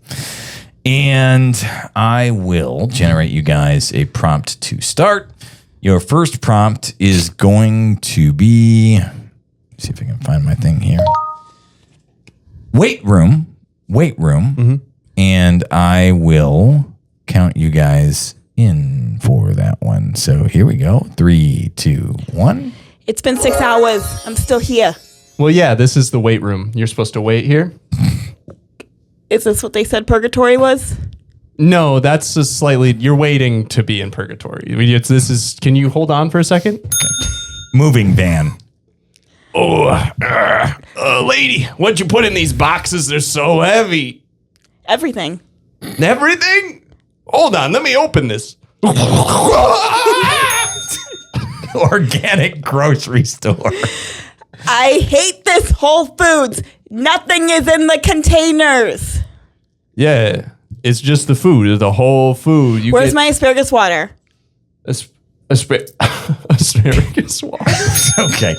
S3: And I will generate you guys a prompt to start. Your first prompt is going to be, see if I can find my thing here. Weight room. And I will count you guys in for that one. So here we go. 3, 2, 1.
S2: It's been 6 hours. I'm still here.
S1: Well, yeah, this is the weight room. You're supposed to wait here?
S2: Is this what they said purgatory was?
S1: No, that's just slightly. You're waiting to be in purgatory. Can you hold on for a second?
S3: Moving van.
S1: Lady, what'd you put in these boxes? They're so heavy.
S2: Everything.
S1: Everything? Hold on, let me open this.
S3: Organic grocery store.
S2: I hate this Whole Foods. Nothing is in the containers.
S1: Yeah, it's just the food, the whole food.
S2: Where's my asparagus water?
S1: Asparagus water.
S3: Okay.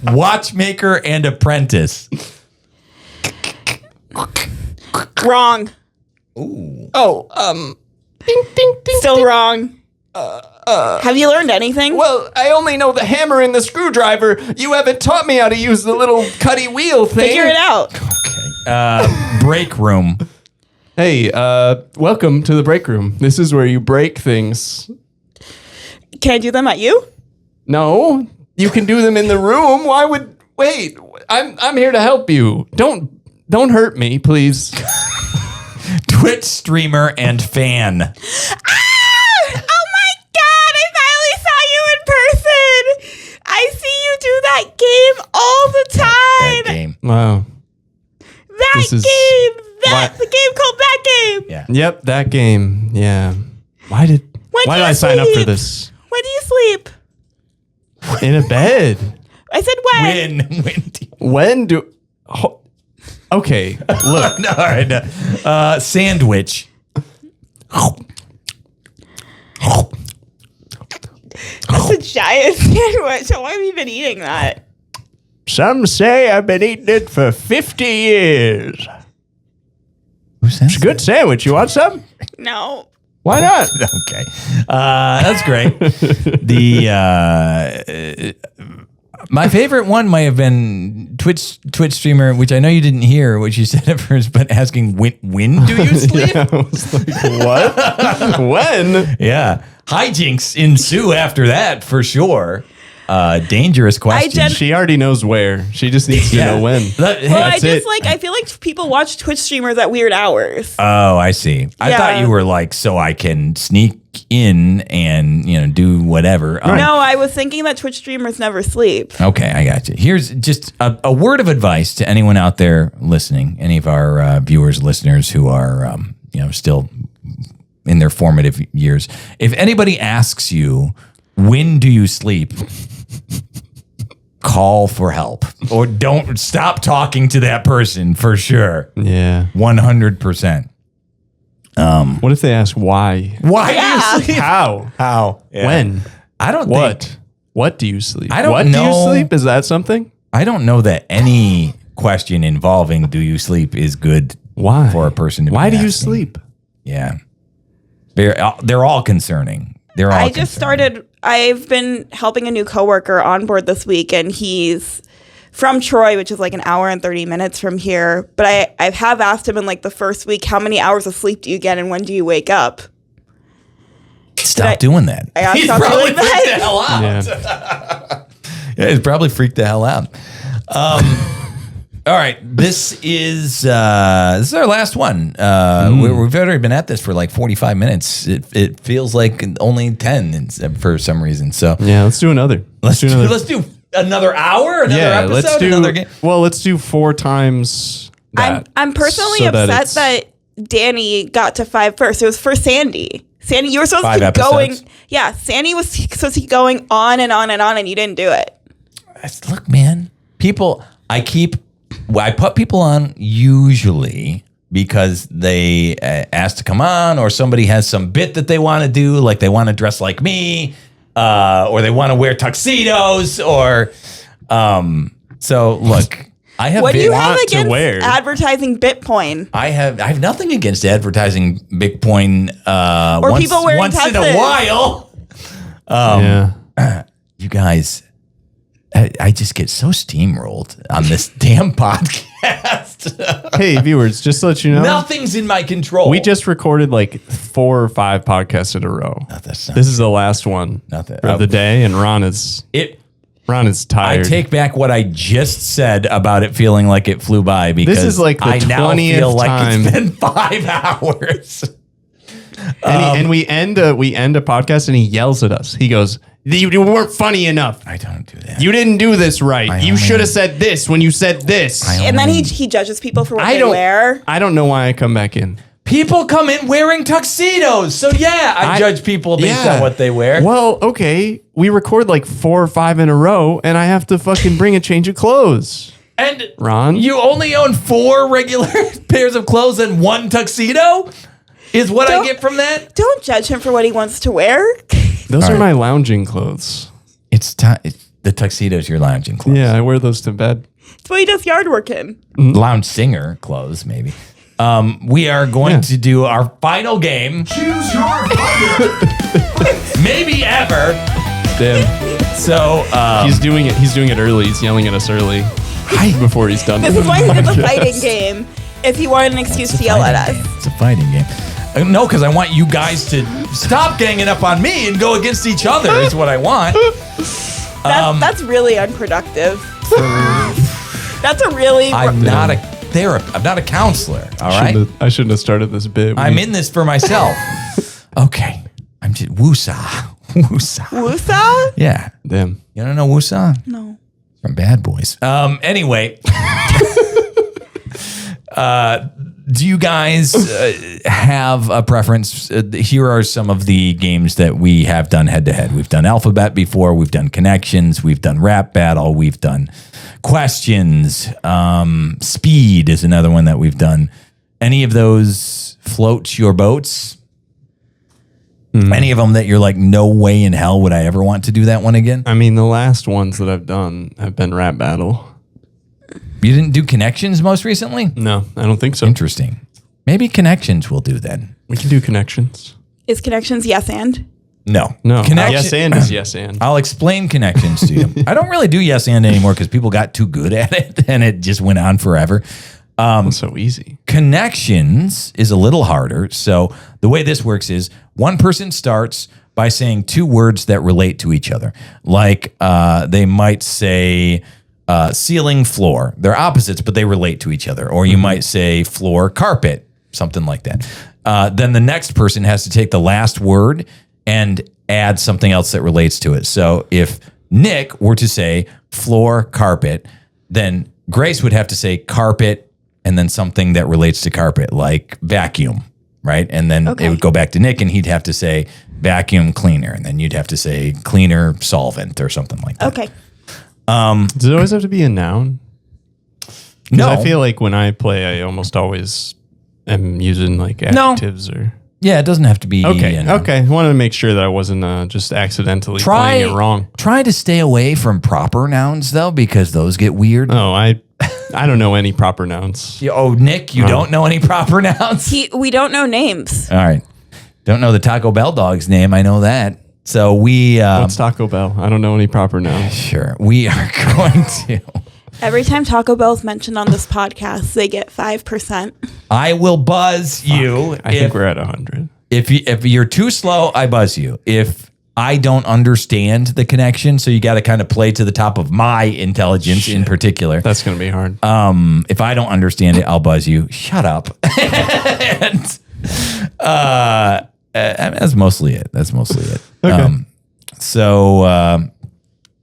S3: Watchmaker and apprentice.
S2: Wrong.
S3: Ooh.
S2: Oh, ding, ding, ding, still wrong. Have you learned anything?
S1: Well, I only know the hammer and the screwdriver. You haven't taught me how to use the little cutty wheel thing.
S2: Figure it out.
S3: Okay. Break room.
S1: Hey, welcome to the break room. This is where you break things.
S2: Can I do them at you?
S1: No, you can do them in the room. Wait, I'm here to help you. Don't hurt me, please.
S3: Twitch streamer and fan.
S2: Oh my God, I finally saw you in person. I see you do that game all the time.
S3: That game.
S1: Wow.
S2: The game called That Game.
S3: Yeah.
S1: Yep, that game. Yeah. Why did I sign up for this?
S2: When do you sleep?
S1: In a bed.
S2: I said when.
S1: When do? Okay, look.
S3: All right. Sandwich.
S2: That's a giant sandwich. Why have you been eating that?
S1: Some say I've been eating it for 50 years. It's a good sandwich. You want some?
S2: No.
S1: Why not?
S3: Okay. That's great. My favorite one might have been Twitch streamer, which I know you didn't hear what you said at first, but asking when do you sleep?
S1: Yeah, I was like, what? When?
S3: Yeah. Hijinks ensue after that for sure. Dangerous question.
S1: She already knows where. She just needs to know when.
S2: I feel like people watch Twitch streamers at weird hours.
S3: Oh, I see. I thought you were like, so I can sneak in and, do whatever.
S2: No, I was thinking that Twitch streamers never sleep.
S3: Okay, I got you. Here's just a word of advice to anyone out there listening, any of our viewers, listeners who are, still in their formative years. If anybody asks you, when do you sleep? Call for help or don't stop talking to that person for sure.
S1: Yeah.
S3: 100%.
S1: What if they ask why?
S3: Why do you sleep?
S1: How?
S3: Yeah.
S1: When?
S3: I don't
S1: What do you sleep?
S3: I don't
S1: what
S3: know.
S1: Do you sleep? Is that something?
S3: I don't know that any question involving do you sleep is good
S1: Why?
S3: for a person to be
S1: Why do you
S3: asking.
S1: sleep?
S3: Yeah. They're all concerning.
S2: I've been helping a new coworker onboard this week, and he's from Troy, which is like an hour and 30 minutes from here. But I have asked him in like the first week, how many hours of sleep do you get and when do you wake up?
S3: Stop doing that.
S2: He's
S3: probably
S2: doing
S3: freaked the hell out.
S1: Yeah.
S3: He's probably freaked the hell out. All right, this is our last one. We've already been at this for like 45 minutes. It feels like only 10 for some reason. So
S1: yeah, let's do another.
S3: Let's do another hour, another episode, another game.
S1: Well, let's do 4 times that.
S2: I'm personally upset that Danny got to 5 first. It was for Sandy. Sandy, you were supposed to keep going. Yeah, Sandy was supposed to keep going on and on and on, and you didn't do it.
S3: Look, man, I put people on usually because they ask to come on, or somebody has some bit that they want to do, like they want to dress like me, or they want to wear tuxedos, or so look. I have
S2: what do you have against advertising Bitcoin?
S3: I have nothing against advertising Bitcoin.
S2: Or people wearing
S3: once
S2: tuxes.
S3: in a while. You guys, I just get so steamrolled on this damn podcast.
S1: Hey, viewers, just to let you know,
S3: Nothing's in my control.
S1: we just recorded like 4 or 5 podcasts in a row. This is the last one for the day, and Ron is tired.
S3: I take back what I just said about it feeling like it flew by because
S1: This is like the
S3: I now
S1: 20th
S3: feel like
S1: time.
S3: it's been 5 hours.
S1: And we end a podcast, and he yells at us. He goes, "You weren't funny enough.
S3: I don't do that.
S1: You didn't do this right. You should have said this when you said this."
S2: And then he judges people for what they wear.
S1: I don't know why I come back in.
S3: People come in wearing tuxedos. So yeah, I judge people based on what they wear.
S1: Well, okay. We record like 4 or 5 in a row, and I have to fucking bring a change of clothes.
S3: And
S1: Ron,
S3: you only own 4 regular pairs of clothes and 1 tuxedo? Is what I get from that?
S2: Don't judge him for what he wants to wear.
S1: those are my lounging clothes.
S3: It's time. The tuxedo's your lounging clothes.
S1: Yeah, I wear those to bed.
S2: It's what he does yard work in.
S3: Lounge singer clothes, maybe. We are going to do our final game.
S4: Choose your fighter.
S3: Maybe ever.
S1: Damn.
S3: So
S1: He's doing it early. He's yelling at us early before he's done.
S2: This is why he did the fighting game. If he wanted an excuse to yell at us.
S3: It's a fighting game. No, because I want you guys to stop ganging up on me and go against each other is what I want.
S2: That's really unproductive. That's a really...
S3: I'm not a therapist. I'm not a counselor. All right?
S1: I shouldn't have started this bit.
S3: I'm in this for myself. Okay. I'm just woosah. Woosah.
S2: Wusa?
S3: Yeah.
S1: Damn.
S3: You don't know woosah?
S2: No.
S3: From Bad Boys. Anyway. Do you guys have a preference? Here are some of the games that we have done head to head. We've done Alphabet before. We've done Connections. We've done Rap Battle. We've done Questions. Speed is another one that we've done. Any of those float your boats? Any of them that you're like, no way in hell would I ever want to do that one again?
S1: I mean, the last ones that I've done have been Rap Battle.
S3: You didn't do Connections most recently?
S1: No, I don't think so.
S3: Interesting. Maybe Connections we'll do then.
S1: We can do Connections.
S2: Is Connections yes and?
S3: No.
S1: Yes and is yes and.
S3: I'll explain Connections to you. I don't really do yes and anymore because people got too good at it and it just went on forever.
S1: It's so easy.
S3: Connections is a little harder. So the way this works is one person starts by saying 2 words that relate to each other. Like they might say ceiling, floor. They're opposites, but they relate to each other. Or you might say floor, carpet, something like that. Then the next person has to take the last word and add something else that relates to it. So if Nick were to say floor, carpet, then Grace would have to say carpet and then something that relates to carpet, like vacuum, right? And then it would go back to Nick and he'd have to say vacuum cleaner. And then you'd have to say cleaner solvent or something like that.
S2: Okay.
S1: Does it always have to be a noun?
S3: No.
S1: I feel like when I play, I almost always am using like adjectives or...
S3: Yeah, it doesn't have to be.
S1: Okay. I wanted to make sure that I wasn't just accidentally playing it wrong.
S3: Try to stay away from proper nouns, though, because those get weird.
S1: Oh, I don't know any proper nouns.
S3: Nick, you don't know any proper nouns?
S2: We don't know names.
S3: All right. Don't know the Taco Bell dog's name. I know that. So we...
S1: What's Taco Bell? I don't know any proper nouns.
S3: Sure. We are going to...
S2: Every time Taco Bell's mentioned on this podcast, they get 5%.
S3: I will buzz you.
S1: I think we're at 100.
S3: If you're too slow, I buzz you. If I don't understand the connection, so you got to kind of play to the top of my intelligence in particular.
S1: That's going to be hard.
S3: If I don't understand it, I'll buzz you. Shut up. And, that's mostly it.
S1: Okay.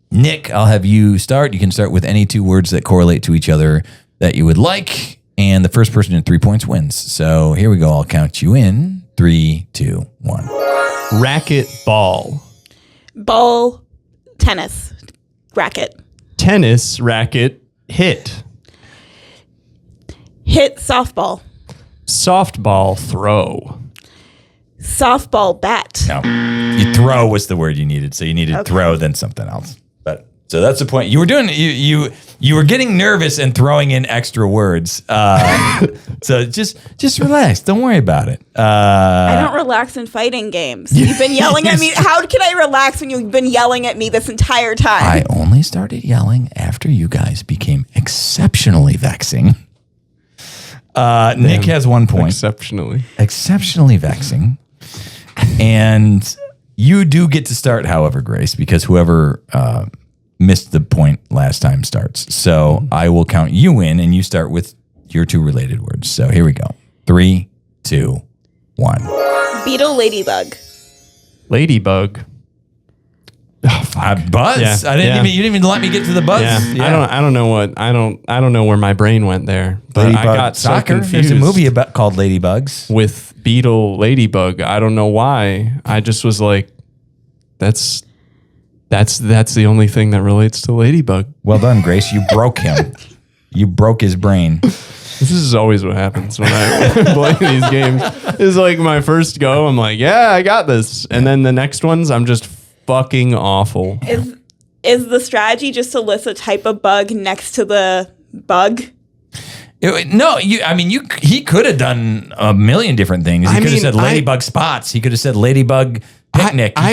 S3: Nick, I'll have you start. You can start with any 2 words that correlate to each other that you would like. And the first person in 3 points wins. So here we go. I'll count you in. 3, 2, 1.
S1: Racket ball.
S2: Ball, tennis, racket.
S1: Tennis, racket, hit.
S2: Hit, softball.
S1: Softball, throw.
S2: Softball, bat.
S3: No. You throw was the word you needed. So you needed throw, then something else. But so that's the point. You were doing you were getting nervous and throwing in extra words. So just relax. Don't worry about it.
S2: I don't relax in fighting games. You've been yelling at me. How can I relax when you've been yelling at me this entire time?
S3: I only started yelling after you guys became exceptionally vexing. Nick has 1 point. Exceptionally vexing. And you do get to start, however, Grace, because whoever missed the point last time starts. So I will count you in, and you start with your 2 related words. So here we go. 3, 2, 1.
S2: Beetle, ladybug.
S1: Ladybug.
S3: Buzz.
S1: Yeah,
S3: I didn't even. You didn't even let me get to the buzz.
S1: Yeah. I don't know what I don't know where my brain went there. But
S3: Ladybug
S1: I got
S3: soccer.
S1: so confused.
S3: There's a movie called Ladybugs
S1: with Beetle Ladybug. I don't know why. I just was like, that's the only thing that relates to Ladybug.
S3: Well done, Grace. You broke him. You broke his brain.
S1: This is always what happens when I play these games. It's like my first go. I'm like, yeah, I got this. And then the next ones, I'm just fucking awful.
S2: Is the strategy just to list a type of bug next to the bug?
S3: He could have done a million different things. He could have said ladybug spots. He could have said ladybug picnic. I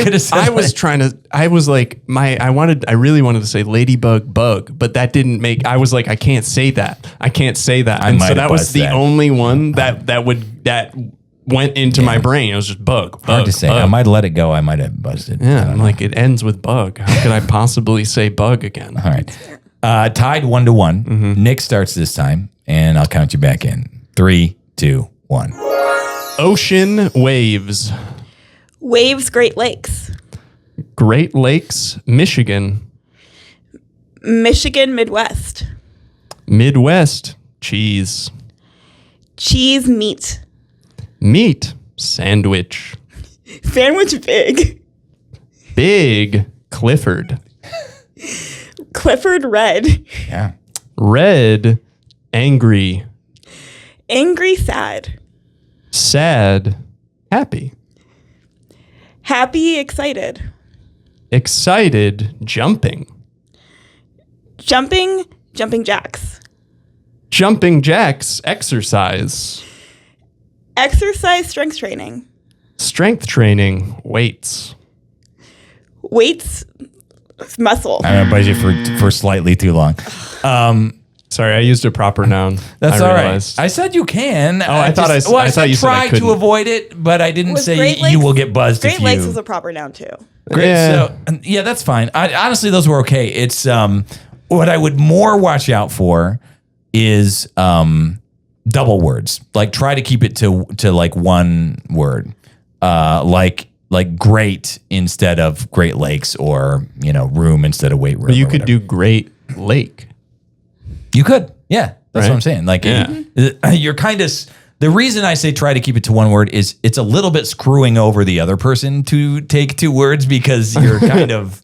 S3: really wanted to say ladybug bug, but that didn't make. I was like, I can't say that. And so that was the only one that went into my brain. It was just bug. Hard to say.
S1: Bug.
S3: I might let it go. I might have buzzed it.
S1: Yeah, I'm like, it ends with bug. How could I possibly say bug again?
S3: All right. Tied 1-1. Mm-hmm. Nick starts this time, and I'll count you back in. 3, 2, 1.
S1: Ocean waves.
S2: Waves, Great Lakes.
S1: Great Lakes, Michigan.
S2: Michigan, Midwest.
S1: Midwest, cheese.
S2: Cheese, meat.
S1: Meat, sandwich.
S2: Sandwich, big.
S1: Big, Clifford.
S2: Clifford, red.
S3: Yeah.
S1: Red, angry.
S2: Angry, sad.
S1: Sad, happy.
S2: Happy, excited.
S1: Excited, jumping.
S2: Jumping, jumping jacks.
S1: Jumping jacks, exercise.
S2: Exercise, strength training.
S1: Strength training, weights.
S2: Weights, muscle.
S3: I'm going to buzz you for slightly too long.
S1: Sorry, I used a proper noun.
S3: That's all
S1: realized.
S3: right. I said you can.
S1: I thought you said I
S3: try to avoid it, but I didn't say you will get buzzed.
S2: Great Lakes was a proper noun too.
S3: Great. Yeah. So, that's fine. Honestly, those were okay. It's what I would more watch out for is double words. Like try to keep it to like one word. Like great instead of Great Lakes, or room instead of weight room.
S1: You could do Great Lake.
S3: You could. Yeah. That's what I'm saying. Like you're kind of the reason I say try to keep it to one word is it's a little bit screwing over the other person to take 2 words, because you're kind of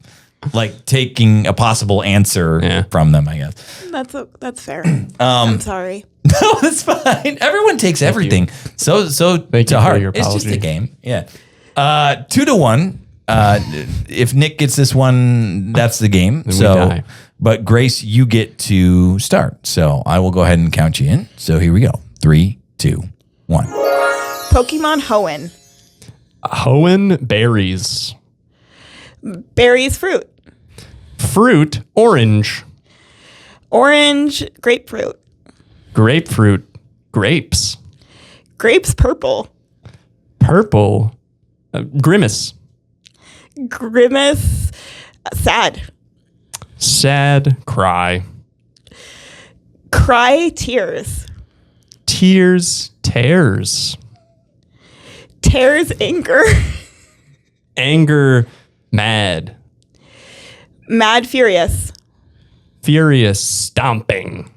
S3: like taking a possible answer from them, I guess.
S2: That's fair. I'm sorry.
S3: No, that's fine. Everyone takes everything so to heart. It's just a game. Yeah. 2-1. If Nick gets this one, that's the game.
S1: Then we die.
S3: But Grace, you get to start. So I will go ahead and count you in. So here we go. 3, 2, 1.
S2: Pokemon Hoenn.
S1: Hoenn berries.
S2: Berries, fruit.
S1: Fruit, orange.
S2: Orange, grapefruit.
S1: Grapefruit, grapes.
S2: Grapes, purple.
S1: Purple, grimace.
S2: Grimace, sad.
S1: Sad, cry.
S2: Cry, tears.
S1: Tears, tears.
S2: Tears, anger.
S1: Anger, mad.
S2: Mad, furious.
S1: Furious, stomping.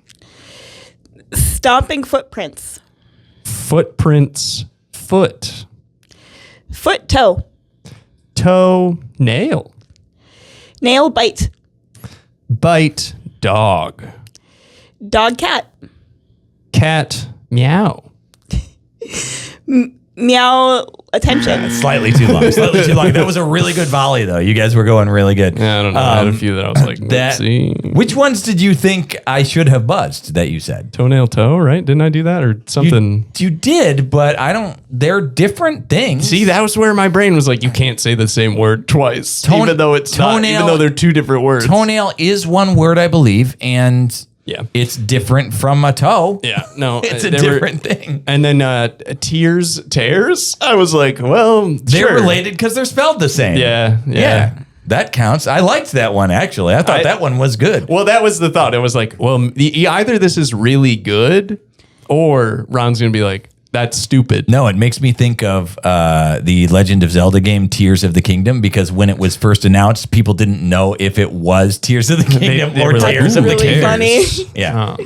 S2: Stomping, footprints.
S1: Footprints, foot.
S2: Foot, toe.
S1: Toe, nail.
S2: Nail, bite.
S1: Bite, dog.
S2: Dog, cat.
S1: Cat, meow.
S2: Meow, attention.
S3: Slightly too long. That was a really good volley, though. You guys were going really good.
S1: Yeah, I don't know. I had a few that I was like, let's see.
S3: Which ones did you think I should have buzzed that you said?
S1: Toenail, toe, right? Didn't I do that or something?
S3: You did, but I don't. They're different things.
S1: See, that was where my brain was like, you can't say the same word twice, even though it's not, even though they're 2 different words.
S3: Toenail is one word, I believe, and
S1: Yeah.
S3: It's different from a toe.
S1: Yeah, no,
S3: It's a
S1: they were-
S3: different thing.
S1: And then tears. I was like, well,
S3: They're
S1: sure.
S3: related because they're spelled the same.
S1: Yeah.
S3: That counts. I liked that one, actually. I thought that one was good.
S1: Well, that was the thought. It was like, well, either this is really good, or Ron's gonna be like, that's stupid.
S3: No, it makes me think of the Legend of Zelda game, Tears of the Kingdom, because when it was first announced, people didn't know if it was Tears of the Kingdom
S1: they
S3: or
S1: were like,
S3: Tears of the
S2: really
S3: Kingdom.
S2: funny.
S3: Yeah.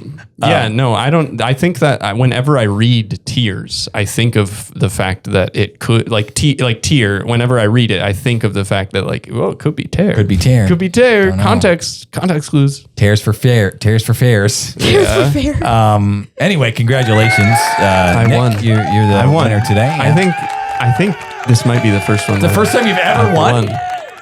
S1: No, I don't. I think that whenever I read Tears, I think of the fact that it could like tear. Whenever I read it, I think of the fact that like, well, it could be tear.
S3: Could be tear.
S1: Could be tear.
S3: Don't know.
S1: Context clues.
S3: Tears for fares.
S2: Tears for Fears.
S3: Anyway, congratulations.
S1: I
S3: Nick,
S1: won.
S3: You're the
S1: I won
S3: winner today.
S1: I think this might be the first one.
S3: The first time you've ever won?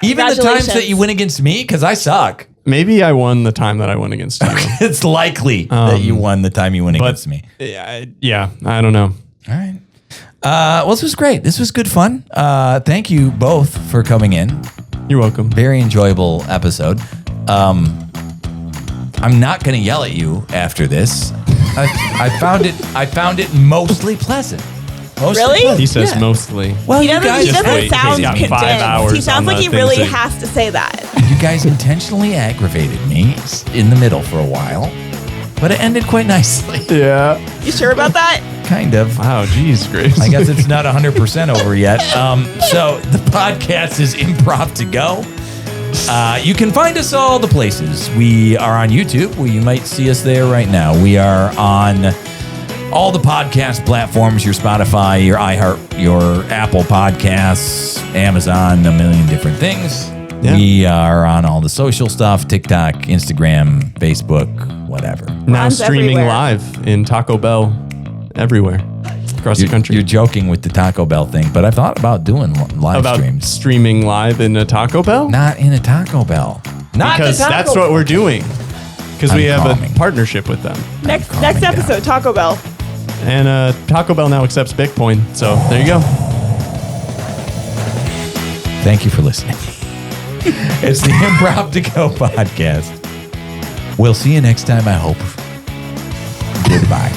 S3: Even the times that
S2: Congratulations.
S3: you win against me, because I suck.
S1: Maybe I won the time that I won against you.
S3: It's likely that you won the time you went against me.
S1: Yeah, I don't know.
S3: All right. Well, this was great. This was good fun. Thank you both for coming in.
S1: You're welcome.
S3: Very enjoyable episode. I'm not going to yell at you after this. I found it mostly pleasant. Mostly
S2: Really?
S3: pleasant.
S1: He says
S3: Yeah.
S1: mostly.
S3: Well,
S2: He
S3: you
S2: doesn't,
S3: guys,
S2: he doesn't
S1: wait,
S2: sound
S1: he's got 5
S2: convinced.
S1: hours
S2: He sounds
S1: on
S2: like
S1: the
S2: he
S1: things
S2: really
S1: that-
S2: has to say that.
S3: you guys intentionally aggravated me in the middle for a while, but it ended quite nicely.
S1: Yeah.
S2: You sure about that?
S3: Kind of.
S1: Wow. Geez, Grace.
S3: I guess it's not 100% over yet. So the podcast is Improv to Go. You can find us all the places. We are on YouTube. You might see us there right now. We are on all the podcast platforms, your Spotify, your iHeart, your Apple Podcasts, Amazon, a million different things.
S1: Yeah.
S3: We are on all the social stuff, TikTok, Instagram, Facebook, whatever.
S1: now
S2: Ron's
S1: streaming
S2: everywhere.
S1: live in Taco Bell everywhere across the country.
S3: You're joking with the Taco Bell thing, but I thought about doing live
S1: about
S3: streams.
S1: streaming live in a Taco Bell?
S3: Not in a Taco Bell. Not
S1: Because
S3: the Taco
S1: that's what we're doing. Because we
S3: I'm
S1: have
S3: calming.
S1: a partnership with them.
S2: Next
S3: calming down.
S2: episode, Taco Bell.
S1: And Taco Bell now accepts Bitcoin. So there you go.
S3: Thank you for listening. It's the Improv to Go podcast. We'll see you next time, I hope. Goodbye.